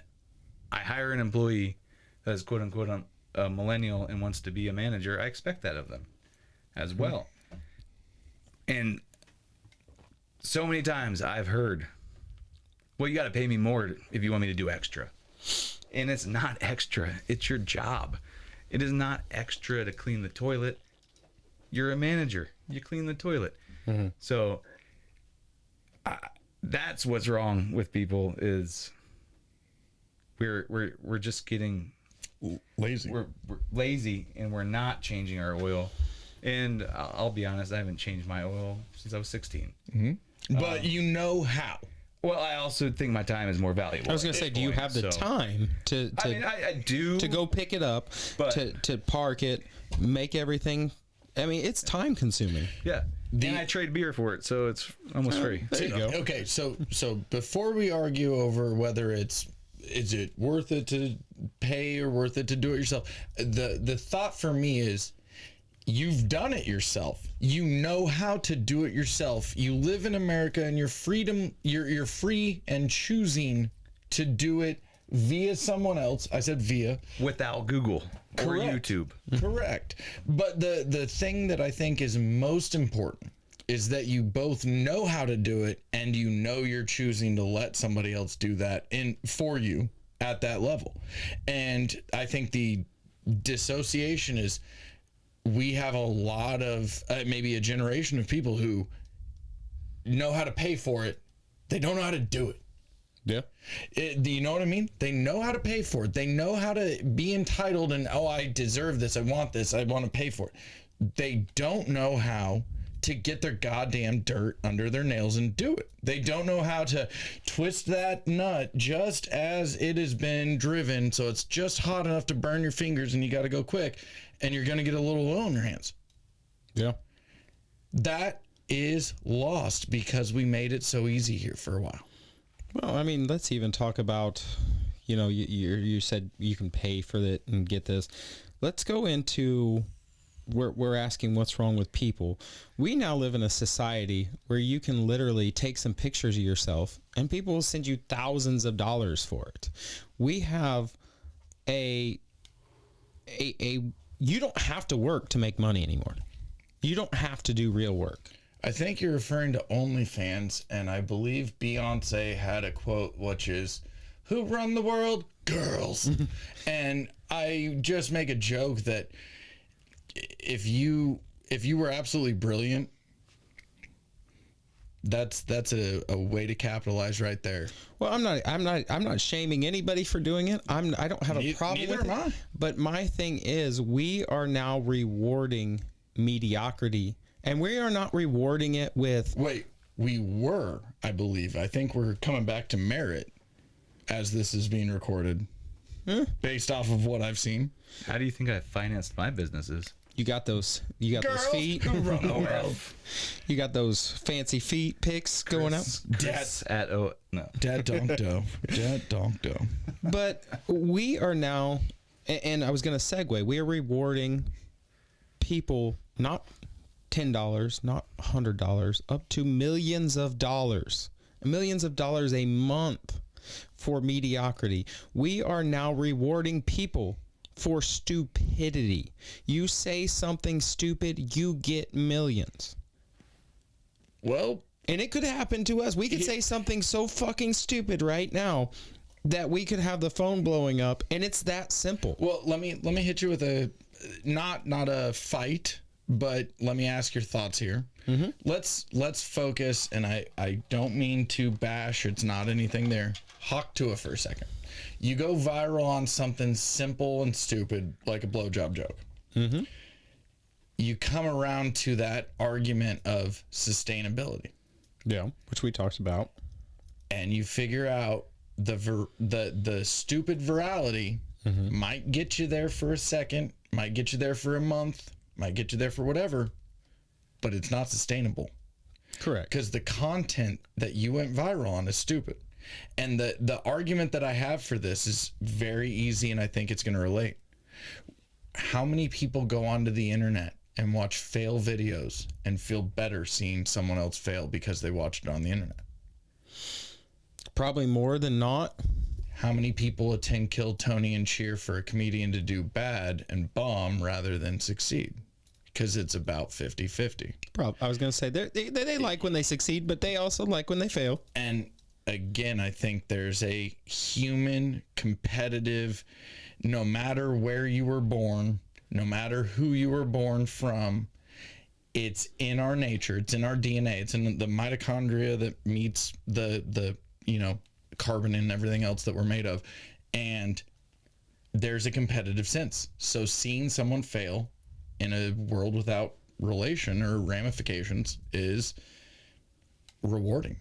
I hire an employee that's quote unquote a millennial and wants to be a manager, I expect that of them as well. And so many times I've heard, well, you got to pay me more if you want me to do extra. And it's not extra. It's your job. It is not extra to clean the toilet. You're a manager. You clean the toilet. Mm-hmm. So that's what's wrong with people is we're just getting lazy. We're lazy and we're not changing our oil. And I'll be honest, I haven't changed my oil since I was 16. Mm-hmm. But you know how. Well, I also think my time is more valuable. I was going to say, do you have the time to I mean, I do. To go pick it up, but to park it, make everything. I mean, it's time consuming. Yeah. And I trade beer for it, so it's almost free. There you go. Okay, so before we argue over whether is it worth it to pay or worth it to do it yourself, the thought for me is, you've done it yourself. You know how to do it yourself. You live in America and you're free and choosing to do it via someone else. I said via. Without Google or Correct. YouTube. Correct. But the thing that I think is most important is that you both know how to do it and you know you're choosing to let somebody else do that for you at that level. And I think the dissociation is, we have a lot of maybe a generation of people who know how to pay for it. They don't know how to do it. Yeah. Do you know what I mean? They know how to pay for it. They know how to be entitled and, oh, I deserve this. I want this. I want to pay for it. They don't know how to get their goddamn dirt under their nails and do it. They don't know how to twist that nut just as it has been driven, so it's just hot enough to burn your fingers and you got to go quick, and you're going to get a little oil in your hands. Yeah. That is lost because we made it so easy here for a while. Well, I mean, let's even talk about, you said you can pay for it and get this. Let's go into, we're asking what's wrong with people. We now live in a society where you can literally take some pictures of yourself and people will send you thousands of dollars for it. We have you don't have to work to make money anymore. You don't have to do real work. I think you're referring to OnlyFans, and I believe Beyonce had a quote, which is, "Who run the world? Girls." And I just make a joke that if you were absolutely brilliant, that's a way to capitalize right there. Well, I'm not shaming anybody for doing it. I don't have a problem with it. But my thing is, we are now rewarding mediocrity, and we are not rewarding it with. Wait, we were, I believe. I think we're coming back to merit as this is being recorded, based off of what I've seen. How do you think I financed my businesses? You got those feet. Who run the world? You got those fancy feet pics going out. Dad donk dough. Dad donk dough. But we are now, and I was going to segue, we are rewarding people not $10, not $100, up to millions of dollars a month for mediocrity. We are now rewarding people for stupidity. You say something stupid, you get millions. Well, and it could happen to us. We could say something so fucking stupid right now that we could have the phone blowing up, and it's that simple. Well, let me hit you with a not a fight, but let me ask your thoughts here. Mm-hmm. Let's focus, and I don't mean to bash. It's not anything there. Hawk Tua for a second. You go viral on something simple and stupid like a blowjob joke. Mm-hmm. You come around to that argument of sustainability. Yeah, which we talked about. And you figure out the stupid virality might get you there for a second, might get you there for a month, might get you there for whatever, but it's not sustainable. Correct. Because the content that you went viral on is stupid. And the argument that I have for this is very easy, and I think it's going to relate. How many people go onto the internet and watch fail videos and feel better seeing someone else fail because they watched it on the internet? Probably more than not. How many people attend Kill Tony and cheer for a comedian to do bad and bomb rather than succeed? Because it's about 50-50. I was going to say, they like when they succeed, but they also like when they fail. And again, I think there's a human competitive, no matter where you were born, no matter who you were born from, it's in our nature, it's in our DNA, it's in the mitochondria that meets the carbon and everything else that we're made of. And there's a competitive sense. So seeing someone fail in a world without relation or ramifications is rewarding.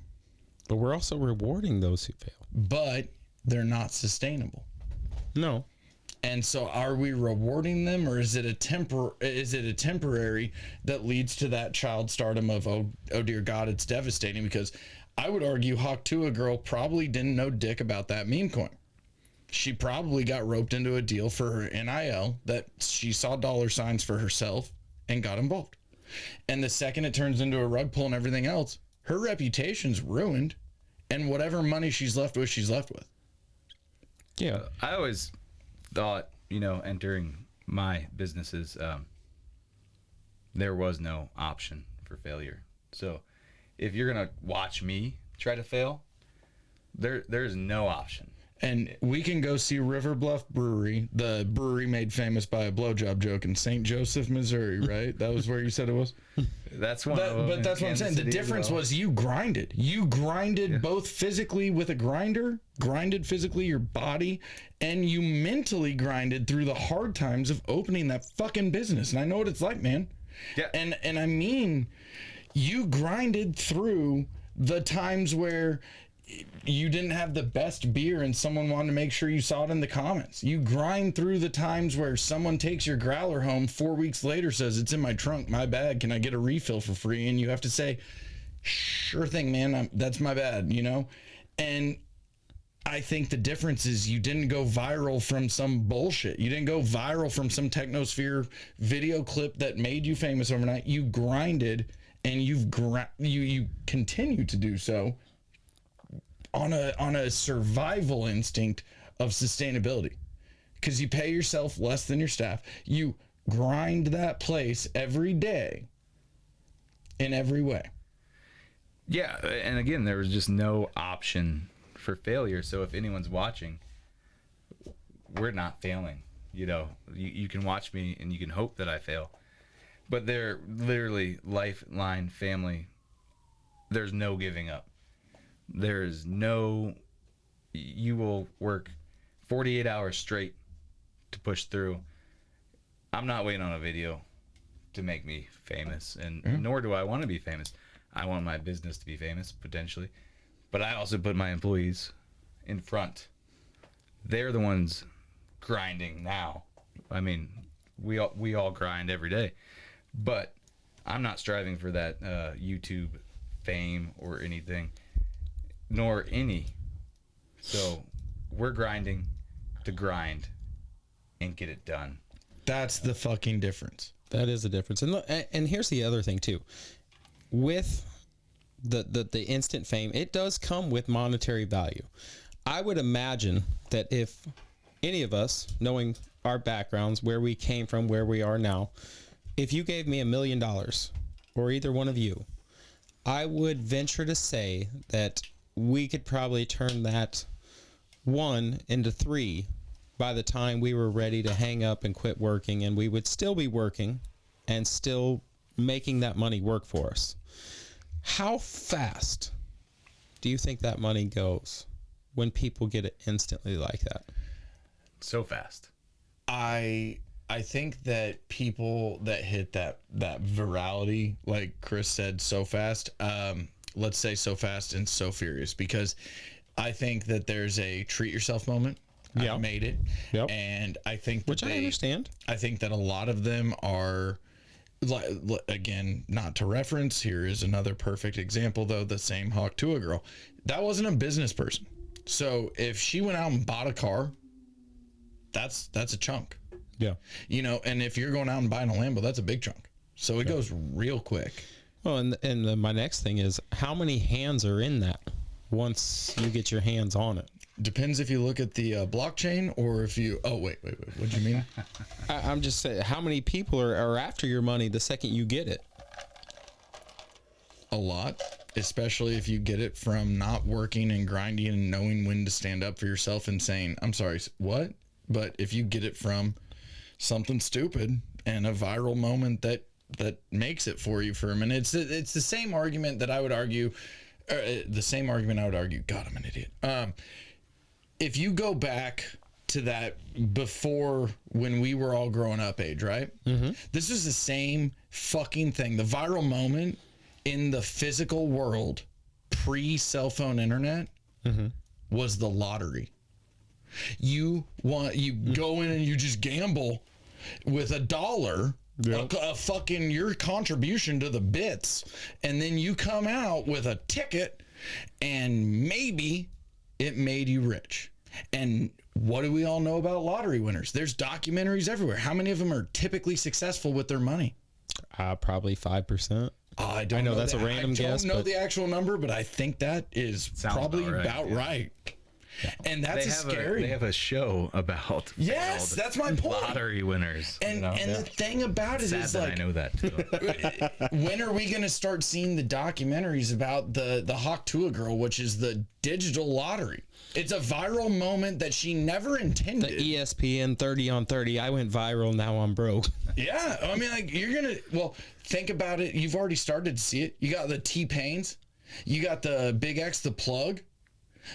But we're also rewarding those who fail. But they're not sustainable. No. And so are we rewarding them, or is it a temporary that leads to that child stardom of, oh dear God, it's devastating? Because I would argue Hawk Tuah girl probably didn't know dick about that meme coin. She probably got roped into a deal for her NIL that she saw dollar signs for herself and got involved. And the second it turns into a rug pull and everything else, her reputation's ruined, and whatever money she's left with, she's left with. Yeah. I always thought, entering my businesses, there was no option for failure. So if you're going to watch me try to fail, there's no option. And we can go see River Bluff Brewery, the brewery made famous by a blowjob joke in St. Joseph, Missouri, right? That was where you said it was? That's one of them. But that's what I'm saying. The difference was you grinded. You grinded both physically with a grinder, grinded physically your body, and you mentally grinded through the hard times of opening that fucking business. And I know what it's like, man. Yeah. And I mean, you grinded through the times where you didn't have the best beer and someone wanted to make sure you saw it in the comments. You grind through the times where someone takes your growler home 4 weeks later, says, it's in my trunk, my bad, can I get a refill for free? And you have to say, sure thing, man, that's my bad, And I think the difference is you didn't go viral from some bullshit. You didn't go viral from some Technosphere video clip that made you famous overnight. You grinded, and you continue to do so on a survival instinct of sustainability, because you pay yourself less than your staff. You grind that place every day in every way. Yeah, and again, there was just no option for failure. So if anyone's watching, we're not failing. You can watch me and you can hope that I fail, but they're literally lifeline family. There's no giving up. There's no, you will work 48 hours straight to push through. I'm not waiting on a video to make me famous, and nor do I want to be famous. I want my business to be famous, potentially, but I also put my employees in front. They're the ones grinding now. I mean, we all grind every day, but I'm not striving for that YouTube fame or anything. Nor any. So we're grinding to grind and get it done. That's the fucking difference. That is the difference. And look, and here's the other thing too. With the instant fame, it does come with monetary value. I would imagine that if any of us, knowing our backgrounds, where we came from, where we are now, if you gave me $1 million, or either one of you, I would venture to say that we could probably turn that 1 into 3 by the time we were ready to hang up and quit working, and we would still be working and still making that money work for us. How fast do you think that money goes when people get it instantly like that? So fast. I think that people that hit that virality, like Chris said, so fast, let's say so fast and so furious, because I think that there's a treat yourself moment. Yeah. I made it. Yep. And I think that I understand. I think that a lot of them are again, not to reference, here is another perfect example, though, the same Hawk Tuah girl. That wasn't a business person. So if she went out and bought a car, that's a chunk. Yeah. You know, and if you're going out and buying a Lambo, that's a big chunk. So it goes real quick. Well, and my next thing is, how many hands are in that once you get your hands on it? Depends if you look at the blockchain or if you... Oh, wait. What do you mean? I'm just saying, how many people are after your money the second you get it? A lot, especially if you get it from not working and grinding and knowing when to stand up for yourself and saying, I'm sorry, what? But if you get it from something stupid and a viral moment that makes it for you for a minute, it's the same argument that I would argue, God, I'm an idiot. If you go back to that before when we were all growing up age, right? Mm-hmm. This is the same fucking thing. The viral moment in the physical world pre-cell phone internet was the lottery. You go in and you just gamble with $1, a fucking your contribution to the bits, and then you come out with a ticket, and maybe it made you rich. And what do we all know about lottery winners? There's documentaries everywhere. How many of them are typically successful with their money? Probably 5%. I don't know. That's a random guess. I don't know the actual number, but I think that is probably about right. Yeah. And that's scary. They have a show about that's my point. Lottery winners. And the thing about it is, like, I know that too. When are we going to start seeing the documentaries about the Hawk Tuah girl, which is the digital lottery? It's a viral moment that she never intended. The ESPN 30 on 30. I went viral. Now I'm broke. Yeah. I mean, like, think about it. You've already started to see it. You got the T-Pains. You got the Big X, the Plug.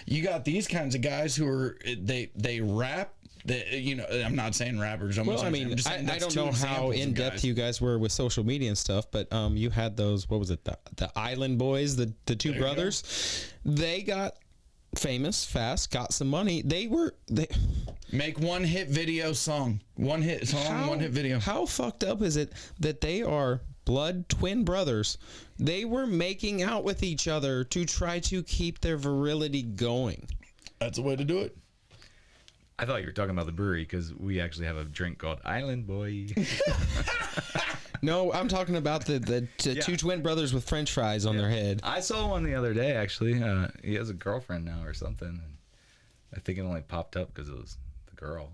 You got these kinds of guys who are, they rap. I'm not saying rappers. Well, I mean, I don't know how in depth you guys were with social media and stuff, but you had those, what was it? The Island Boys, the two brothers. They got famous fast, got some money. They make one hit video song, one hit video. How fucked up is it that they are blood twin brothers? They were making out with each other to try to keep their virility going. That's a way to do it. I thought you were talking about the brewery, because we actually have a drink called Island Boy. No, I'm talking about the two twin brothers with French fries on their head. I saw one the other day, actually. He has a girlfriend now or something. I think it only popped up because it was the girl.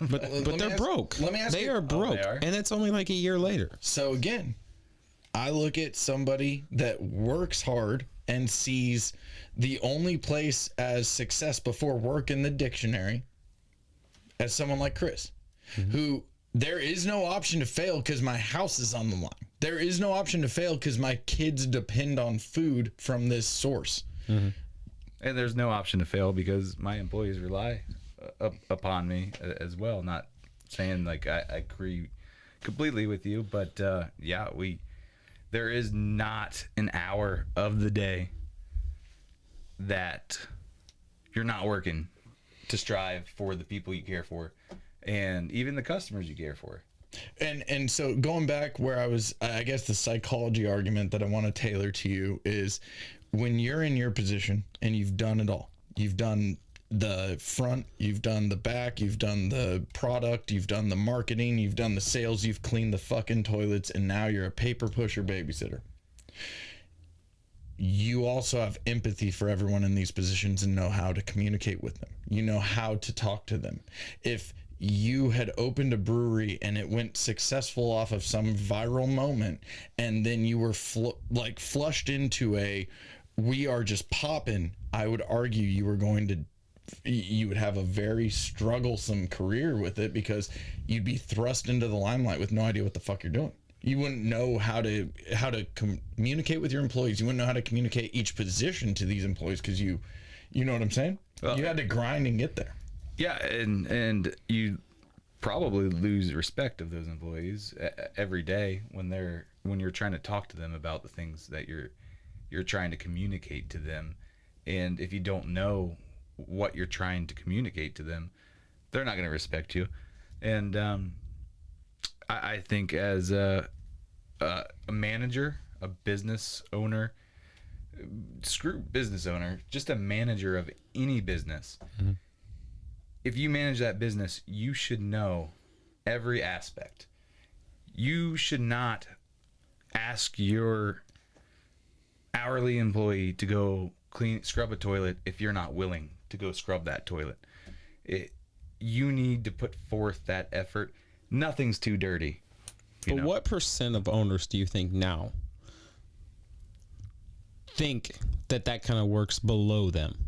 But they're broke. Let me ask you. They are broke, and it's only like a year later. So again, I look at somebody that works hard and sees the only place as success before work in the dictionary as someone like Chris, who there is no option to fail because my house is on the line. There is no option to fail because my kids depend on food from this source. Mm-hmm. And there's no option to fail because my employees rely upon me as well. Not saying like I agree completely with you, but there is not an hour of the day that you're not working to strive for the people you care for and even the customers you care for. And so going back where I was, I guess the psychology argument that I want to tailor to you is when you're in your position and you've done it all. You've done the front, you've done the back, you've done the product, you've done the marketing, you've done the sales, you've cleaned the fucking toilets, and now you're a paper pusher babysitter. You also have empathy for everyone in these positions and know how to communicate with them. You know how to talk to them. If you had opened a brewery and it went successful off of some viral moment, and then you were flushed into we are just popping, I would argue you would have a very strugglesome career with it because you'd be thrust into the limelight with no idea what the fuck you're doing. You wouldn't know how to communicate with your employees. You wouldn't know how to communicate each position to these employees because you know what I'm saying? Well, you had to grind and get there. Yeah, and you probably lose respect of those employees every day when you're trying to talk to them about the things that you're trying to communicate to them. And if you don't know what you're trying to communicate to them, they're not going to respect you. And I think as a manager, a business owner, screw business owner, just a manager of any business. Mm-hmm. If you manage that business, you should know every aspect. You should not ask your hourly employee to go scrub a toilet if you're not willing to go scrub that toilet. You need to put forth that effort. Nothing's too dirty. But what percent of owners do you think now think that kind of works below them?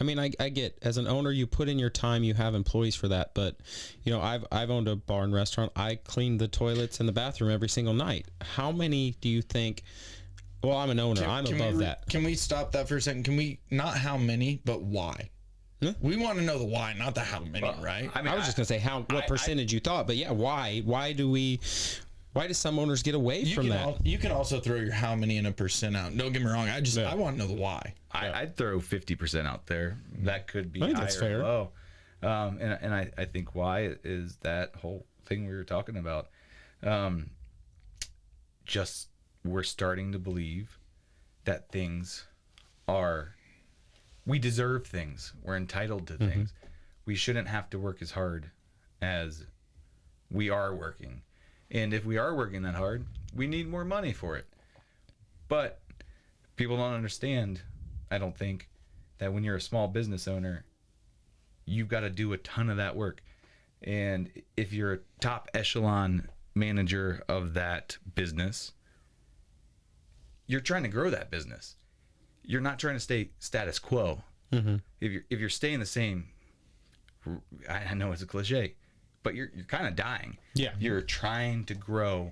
I mean, I get, as an owner, you put in your time, you have employees for that, but I've owned a bar and restaurant. I clean the toilets and the bathroom every single night. How many do you think? Well, I'm an owner. I'm above that. Can we stop that for a second? Can we, not how many, but why? Huh? We want to know the why, not the how many, right? I mean, I was just gonna say what percentage you thought, but yeah, why? Why do some owners get away from that? You can also throw your how many and a percent out. Don't get me wrong. I want to know the why. I'd throw 50% out there. That could be I think higher that's fair. Or low. And I think why is that whole thing we were talking about. Just we're starting to believe that we deserve things. We're entitled to things. We shouldn't have to work as hard as we are working. And if we are working that hard, we need more money for it. But people don't understand, I don't think, that when you're a small business owner, you've got to do a ton of that work. And if you're a top echelon manager of that business, you're trying to grow that business. You're not trying to stay status quo. Mm-hmm. If you're staying the same, I know it's a cliche, but you're kind of dying. Yeah. You're trying to grow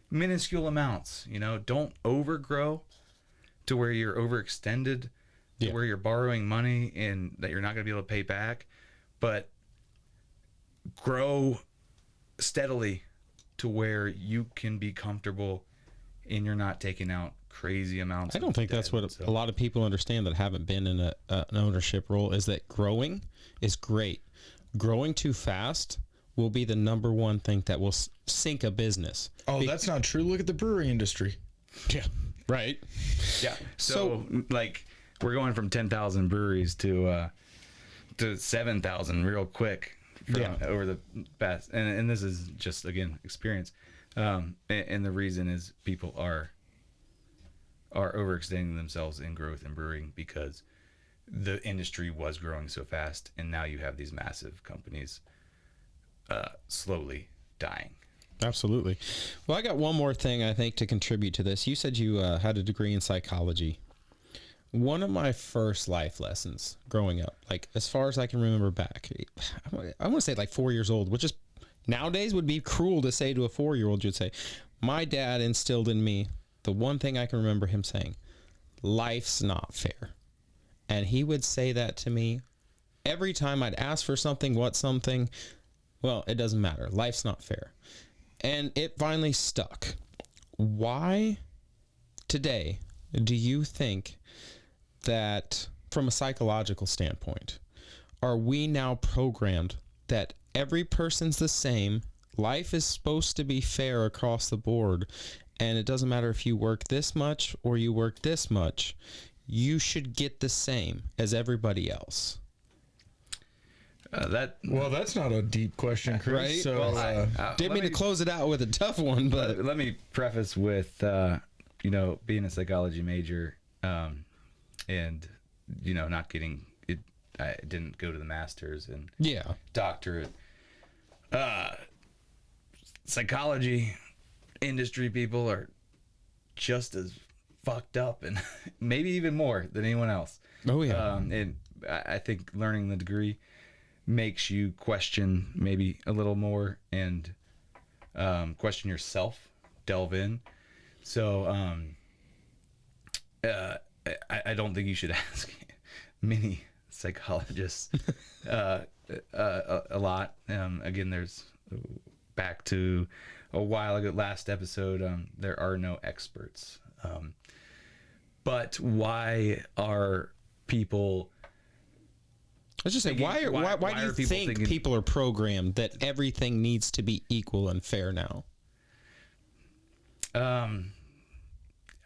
minuscule amounts. Don't overgrow to where you're overextended, to where you're borrowing money and that you're not going to be able to pay back, but grow steadily to where you can be comfortable and you're not taking out crazy amounts. I don't think that's what a lot of people understand that haven't been in an ownership role, is that growing is great. Growing too fast will be the number one thing that will sink a business. Oh, that's not true. Look at the brewery industry. Yeah. Right. Yeah. So like we're going from 10,000 breweries to 7,000 real quick over the past. And this is just, again, experience. And the reason is people are overextending themselves in growth in brewing because the industry was growing so fast, and now you have these massive companies slowly dying. Absolutely. Well, I got one more thing I think to contribute to this. You said you had a degree in psychology. One of my first life lessons growing up, like as far as I can remember back, I want to say like 4 years old, which is nowadays would be cruel to say to a 4-year-old. You'd say, my dad instilled in me the one thing I can remember him saying, life's not fair. And he would say that to me every time I'd ask for something, well, it doesn't matter. Life's not fair. And it finally stuck. Why today do you think that from a psychological standpoint, are we now programmed that every person's the same, life is supposed to be fair across the board, and it doesn't matter if you work this much or you work this much, you should get the same as everybody else? That's not a deep question, Chris. Right? So, didn't mean to close it out with a tough one, but let me preface with, being a psychology major, and not getting it. I didn't go to the master's and doctorate. Psychology industry people are just as fucked up and maybe even more than anyone else. Oh yeah. And I think learning the degree makes you question maybe a little more and question yourself, delve in. So I don't think you should ask many psychologists a lot. Again, there's back to a while ago, last episode, there are no experts. But why are people... Let's just say, why do you think people are programmed that everything needs to be equal and fair now? I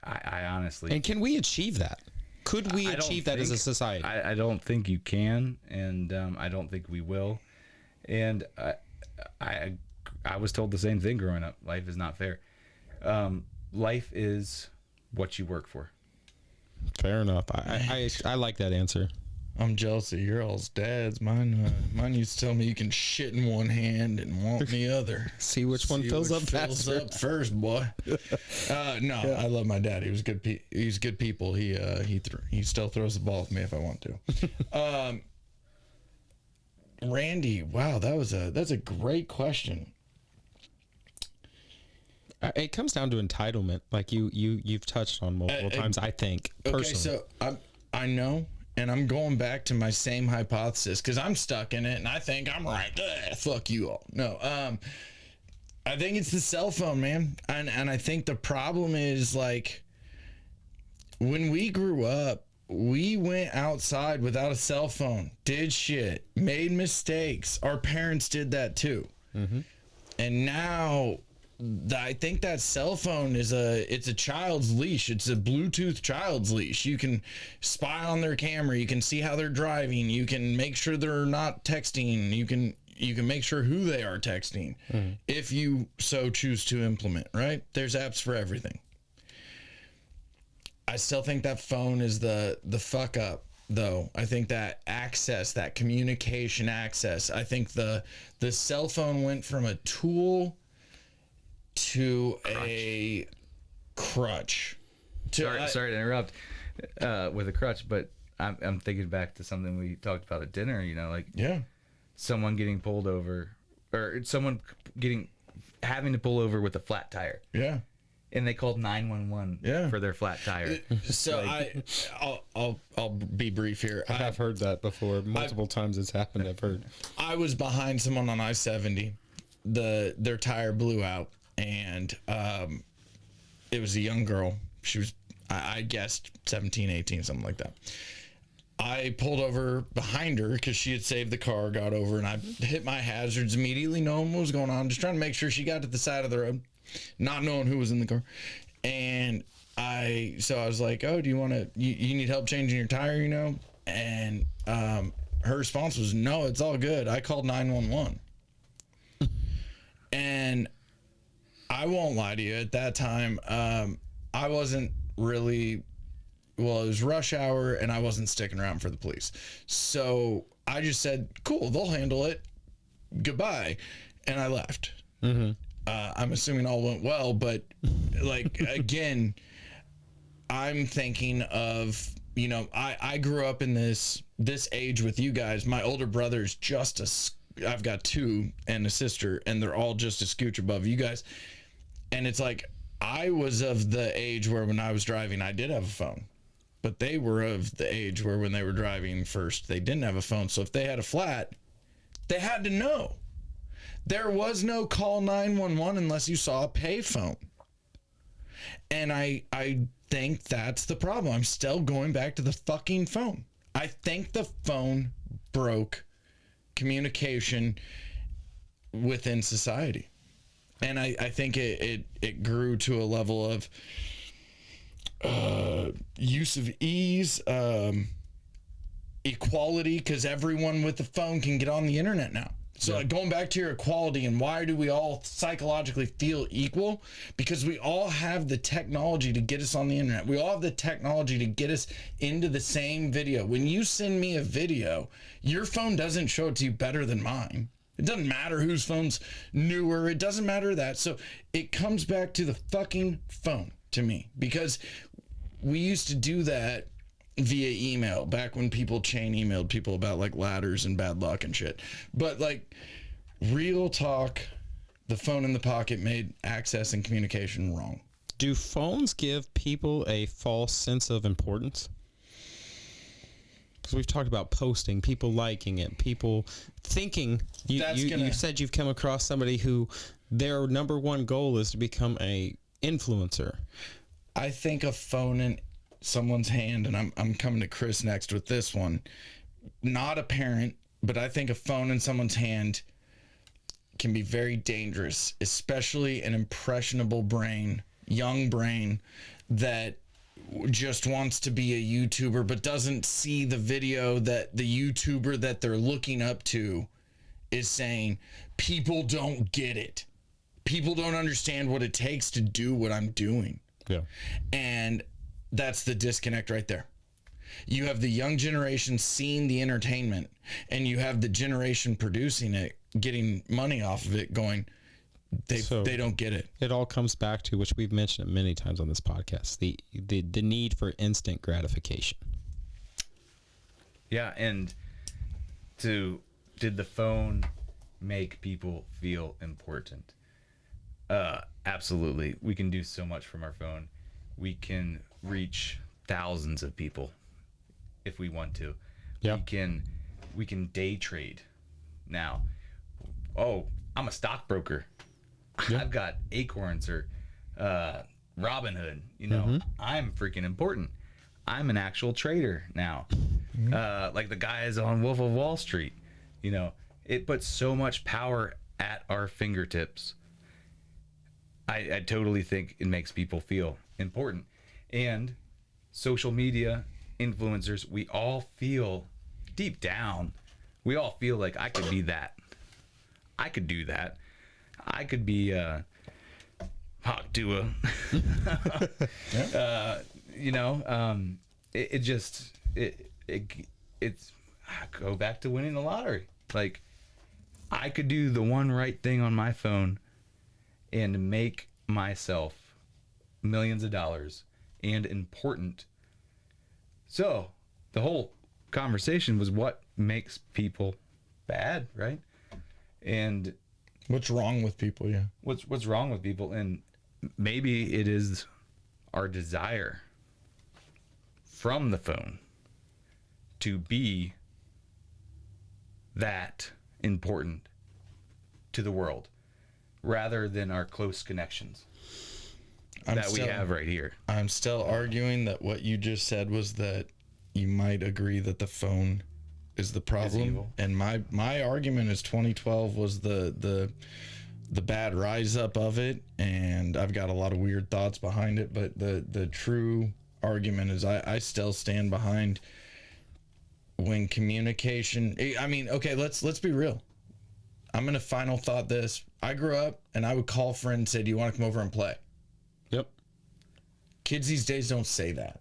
honestly. And can we achieve that? Could we achieve that as a society? I don't think you can, and I don't think we will. And I was told the same thing growing up. Life is not fair. Life is what you work for. Fair enough. I like that answer. I'm jealous of your all's dads. Mine used to tell me you can shit in one hand and want in the other. See which one fills up faster. Up first, boy. No, I love my dad. He was good. He's good people. He still throws the ball with me if I want to. Randy, wow, that's a great question. It comes down to entitlement, like you've touched on multiple times. I think personally. Okay, so I know. And I'm going back to my same hypothesis because I'm stuck in it and I think I'm right. Ugh, fuck you all. No, I think it's the cell phone, man. And I think the problem is, like, when we grew up, we went outside without a cell phone, did shit, made mistakes. Our parents did that too. Mm-hmm. And now I think that cell phone is it's a child's leash. It's a Bluetooth child's leash. You can spy on their camera. You can see how they're driving. You can make sure they're not texting. You can make sure who they are texting if you so choose to implement, right? There's apps for everything. I still think that phone is the fuck up, though. I think that access, that communication access, I think the cell phone went from a tool to a crutch. Sorry to interrupt with a crutch, but I'm thinking back to something we talked about at dinner. You know, like someone getting pulled over, or someone having to pull over with a flat tire. Yeah. And they called 911 for their flat tire. So I'll be brief here. I have heard that before. Multiple times it's happened. I've heard. I was behind someone on I-70. Their tire blew out. And it was a young girl. She was, I guessed, 17, 18, something like that. I pulled over behind her because she had saved the car, got over, and I hit my hazards immediately, knowing what was going on, just trying to make sure she got to the side of the road, not knowing who was in the car. And I was like, oh, do you want to, you need help changing your tire, you know? And her response was, no, it's all good. I called 911. And I won't lie to you. At that time, I wasn't really, well, it was rush hour and I wasn't sticking around for the police. So I just said, cool, they'll handle it. Goodbye. And I left. Mm-hmm. I'm assuming all went well, but like, again, I'm thinking of, you know, I grew up in this age with you guys. My older brother's I've got two and a sister, and they're all just a scooch above you guys. And it's like, I was of the age where when I was driving, I did have a phone. But they were of the age where when they were driving first, they didn't have a phone. So if they had a flat, they had to know. There was no call 911 unless you saw a payphone. And I think that's the problem. I'm still going back to the fucking phone. I think the phone broke communication within society. And I think it grew to a level of use of ease, equality, because everyone with the phone can get on the internet now. So like, going back to your equality and why do we all psychologically feel equal? Because we all have the technology to get us on the internet. We all have the technology to get us into the same video. When you send me a video, your phone doesn't show it to you better than mine. It doesn't matter whose phone's newer. It doesn't matter that. So it comes back to the fucking phone to me, because we used to do that via email back when people chain emailed people about like ladders and bad luck and shit. But like, real talk, the phone in the pocket made access and communication wrong. Do phones give people a false sense of importance? Because we've talked about posting, people liking it, people thinking. You said you've come across somebody who their number one goal is to become a influencer. I think a phone in someone's hand, and I'm coming to Chris next with this one. Not a parent, but I think a phone in someone's hand can be very dangerous, especially an impressionable brain young brain that just wants to be a YouTuber but doesn't see the video that the YouTuber that they're looking up to is saying, people don't get it. People don't understand what it takes to do what I'm doing. Yeah. And that's the disconnect right there. You have the young generation seeing the entertainment, and you have the generation producing it, getting money off of it, going, they don't get it. It all comes back to, which we've mentioned it many times on this podcast, the need for instant gratification. Yeah, and did the phone make people feel important? Absolutely. We can do so much from our phone. We can reach thousands of people if we want to. Yeah. We can day trade now. Oh, I'm a stockbroker. Yeah. I've got Acorns or Robinhood. You know, I'm freaking important. I'm an actual trader now. Like the guys on Wolf of Wall Street. You know, it puts so much power at our fingertips. I totally think it makes people feel important. And social media influencers, we all feel deep down, we all feel like I could be that. I could do that. I could be Hawk Dua. You know, it's go back to winning the lottery. Like, I could do the one right thing on my phone and make myself millions of dollars and important. So the whole conversation was what makes people bad, right? And what's wrong with people? Yeah. What's wrong with people? And maybe it is our desire from the phone to be that important to the world rather than our close connections we have right here. I'm still arguing that what you just said was that you might agree that the phone is the problem. And my argument is 2012 was the bad rise up of it, and I've got a lot of weird thoughts behind it, but the true argument is I still stand behind when communication. I mean, okay, let's be real. I'm gonna final thought this. I grew up and I would call friends and say, do you want to come over and play? Yep. Kids these days don't say that.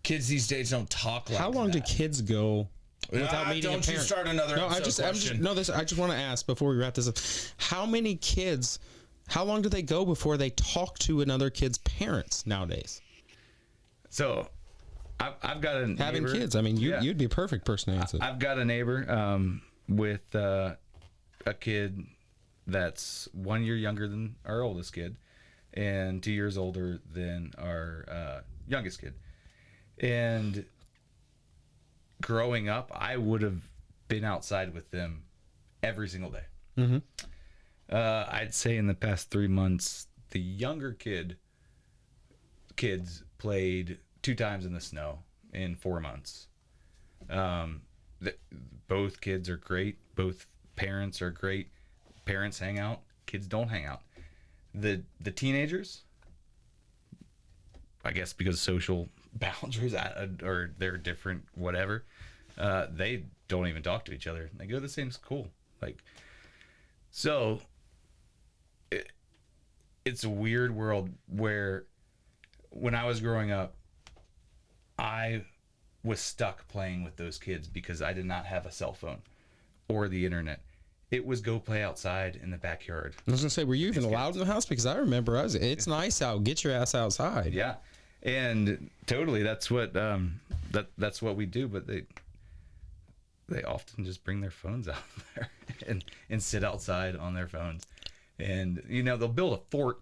Kids these days don't talk like that. How long do kids go without meeting a parent? Don't you start another question. I just want to ask before we wrap this up. How many kids, how long do they go before they talk to another kid's parents nowadays? So I've got a neighbor. Having kids, I mean, you'd be a perfect person to answer. I've got a neighbor with a kid that's 1 year younger than our oldest kid and 2 years older than our youngest kid. And growing up, I would have been outside with them every single day. Mm-hmm. I'd say in the past 3 months, the younger kids played 2 times in the snow in 4 months. Both kids are great. Both parents are great. Parents hang out. Kids don't hang out. The teenagers, I guess because social boundaries or they're different, whatever, they don't even talk to each other. They go to the same school. So it's a weird world where when I was growing up, I was stuck playing with those kids because I did not have a cell phone or the internet. It was go play outside in the backyard. I was gonna say, were you even allowed in the house? Because I remember it's nice out. Get your ass outside. Yeah, and totally, that's what that's what we do. But they often just bring their phones out there and sit outside on their phones, and they'll build a fort.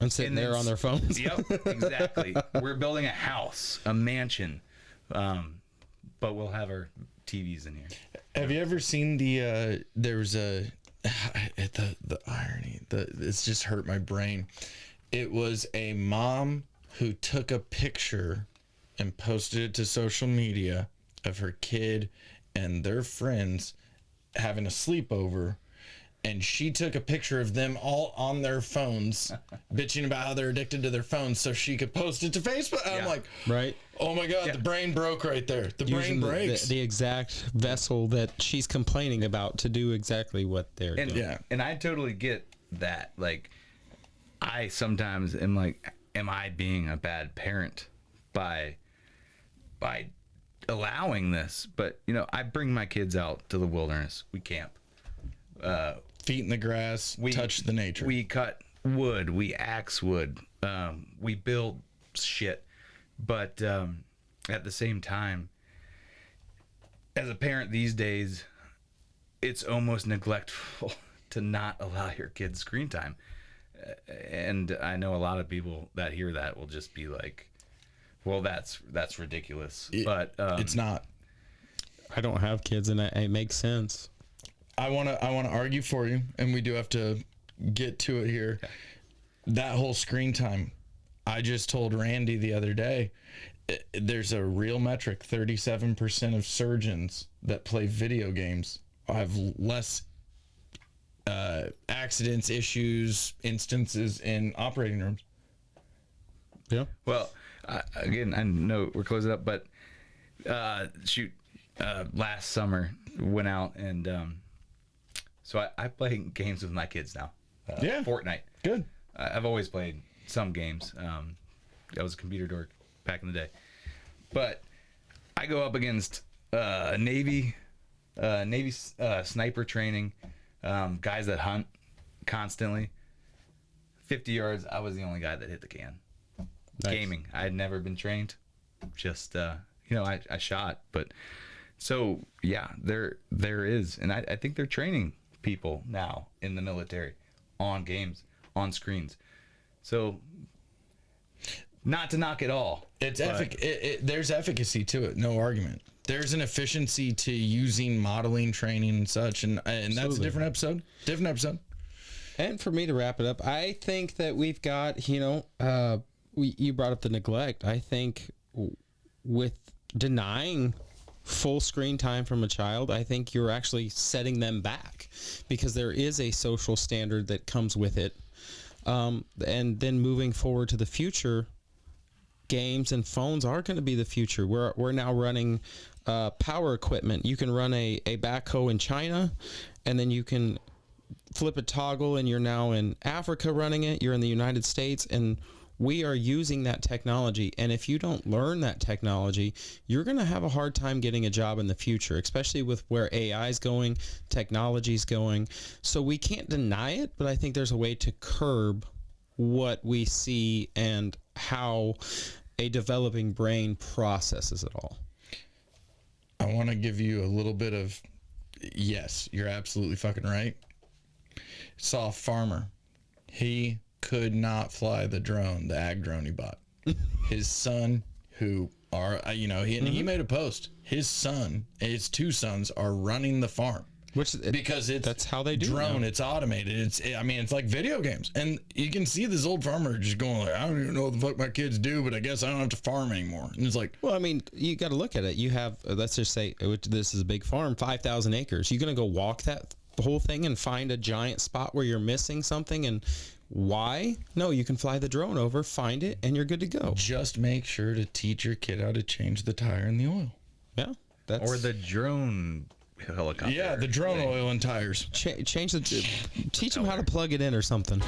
And sitting there on their phones. Yep, exactly. We're building a house, a mansion, but we'll have our TVs in here. Have you ever seen the irony? It's just hurt my brain. It was a mom who took a picture and posted it to social media of her kid and their friends having a sleepover, and she took a picture of them all on their phones, bitching about how they're addicted to their phones, so she could post it to Facebook. And I'm like, right. Oh my God, the brain broke right there. The Using brain breaks. the exact vessel that she's complaining about to do exactly what they're doing. Yeah. And I totally get that. Like, I sometimes am like, am I being a bad parent by allowing this? But, you know, I bring my kids out to the wilderness. We camp. Feet in the grass, touch the nature. We cut wood. We axe wood. We build shit. But at the same time, as a parent these days, it's almost neglectful to not allow your kids screen time. And I know a lot of people that hear that will just be like, well, that's ridiculous. But it's not. I don't have kids, and it makes sense. I want to argue for you, and we do have to get to it here. Okay. That whole screen time, I just told Randy the other day, there's a real metric. 37% of surgeons that play video games have less accidents, issues, instances in operating rooms. Yeah. Well, again, I know we're closing up, but last summer went out and so I play games with my kids now. Fortnite. Good. I've always played some games. I was a computer dork back in the day, but I go up against Navy sniper training, guys that hunt constantly. 50 yards, I was the only guy that hit the can. Nice. Gaming. I had never been trained. Just I shot, but so yeah, there is, and I think they're training people now in the military on games, on screens. So not to knock it all. It's there's efficacy to it, no argument. There's an efficiency to using modeling training and such, and that's a different episode. And for me to wrap it up, I think that we've got, you brought up the neglect. I think with denying full screen time from a child, I think you're actually setting them back, because there is a social standard that comes with it. And then moving forward to the future, games and phones are going to be the future. We're now running power equipment. You can run a backhoe in China, and then you can flip a toggle and you're now in Africa running it. You're in the United States, and we are using that technology. And if you don't learn that technology, you're going to have a hard time getting a job in the future, especially with where AI is going, technology is going. So we can't deny it, but I think there's a way to curb what we see and how a developing brain processes it all. I want to give you a little bit of, yes, you're absolutely fucking right. Saw a farmer. He could not fly the drone, the ag drone he bought. His son, he made a post. His two sons are running the farm. Because that's how they do drone. It's automated. It's like video games, and you can see this old farmer just going like, I don't even know what the fuck my kids do, but I guess I don't have to farm anymore. And it's like, well, I mean, you got to look at it. You have, let's just say, this is a big farm, 5,000 acres. You're gonna go walk that whole thing and find a giant spot where you're missing something, and why? No, you can fly the drone over, find it, and you're good to go. Just make sure to teach your kid how to change the tire and the oil. Yeah, or the drone helicopter. Yeah, the drone oil and tires. Teach them how to plug it in or something.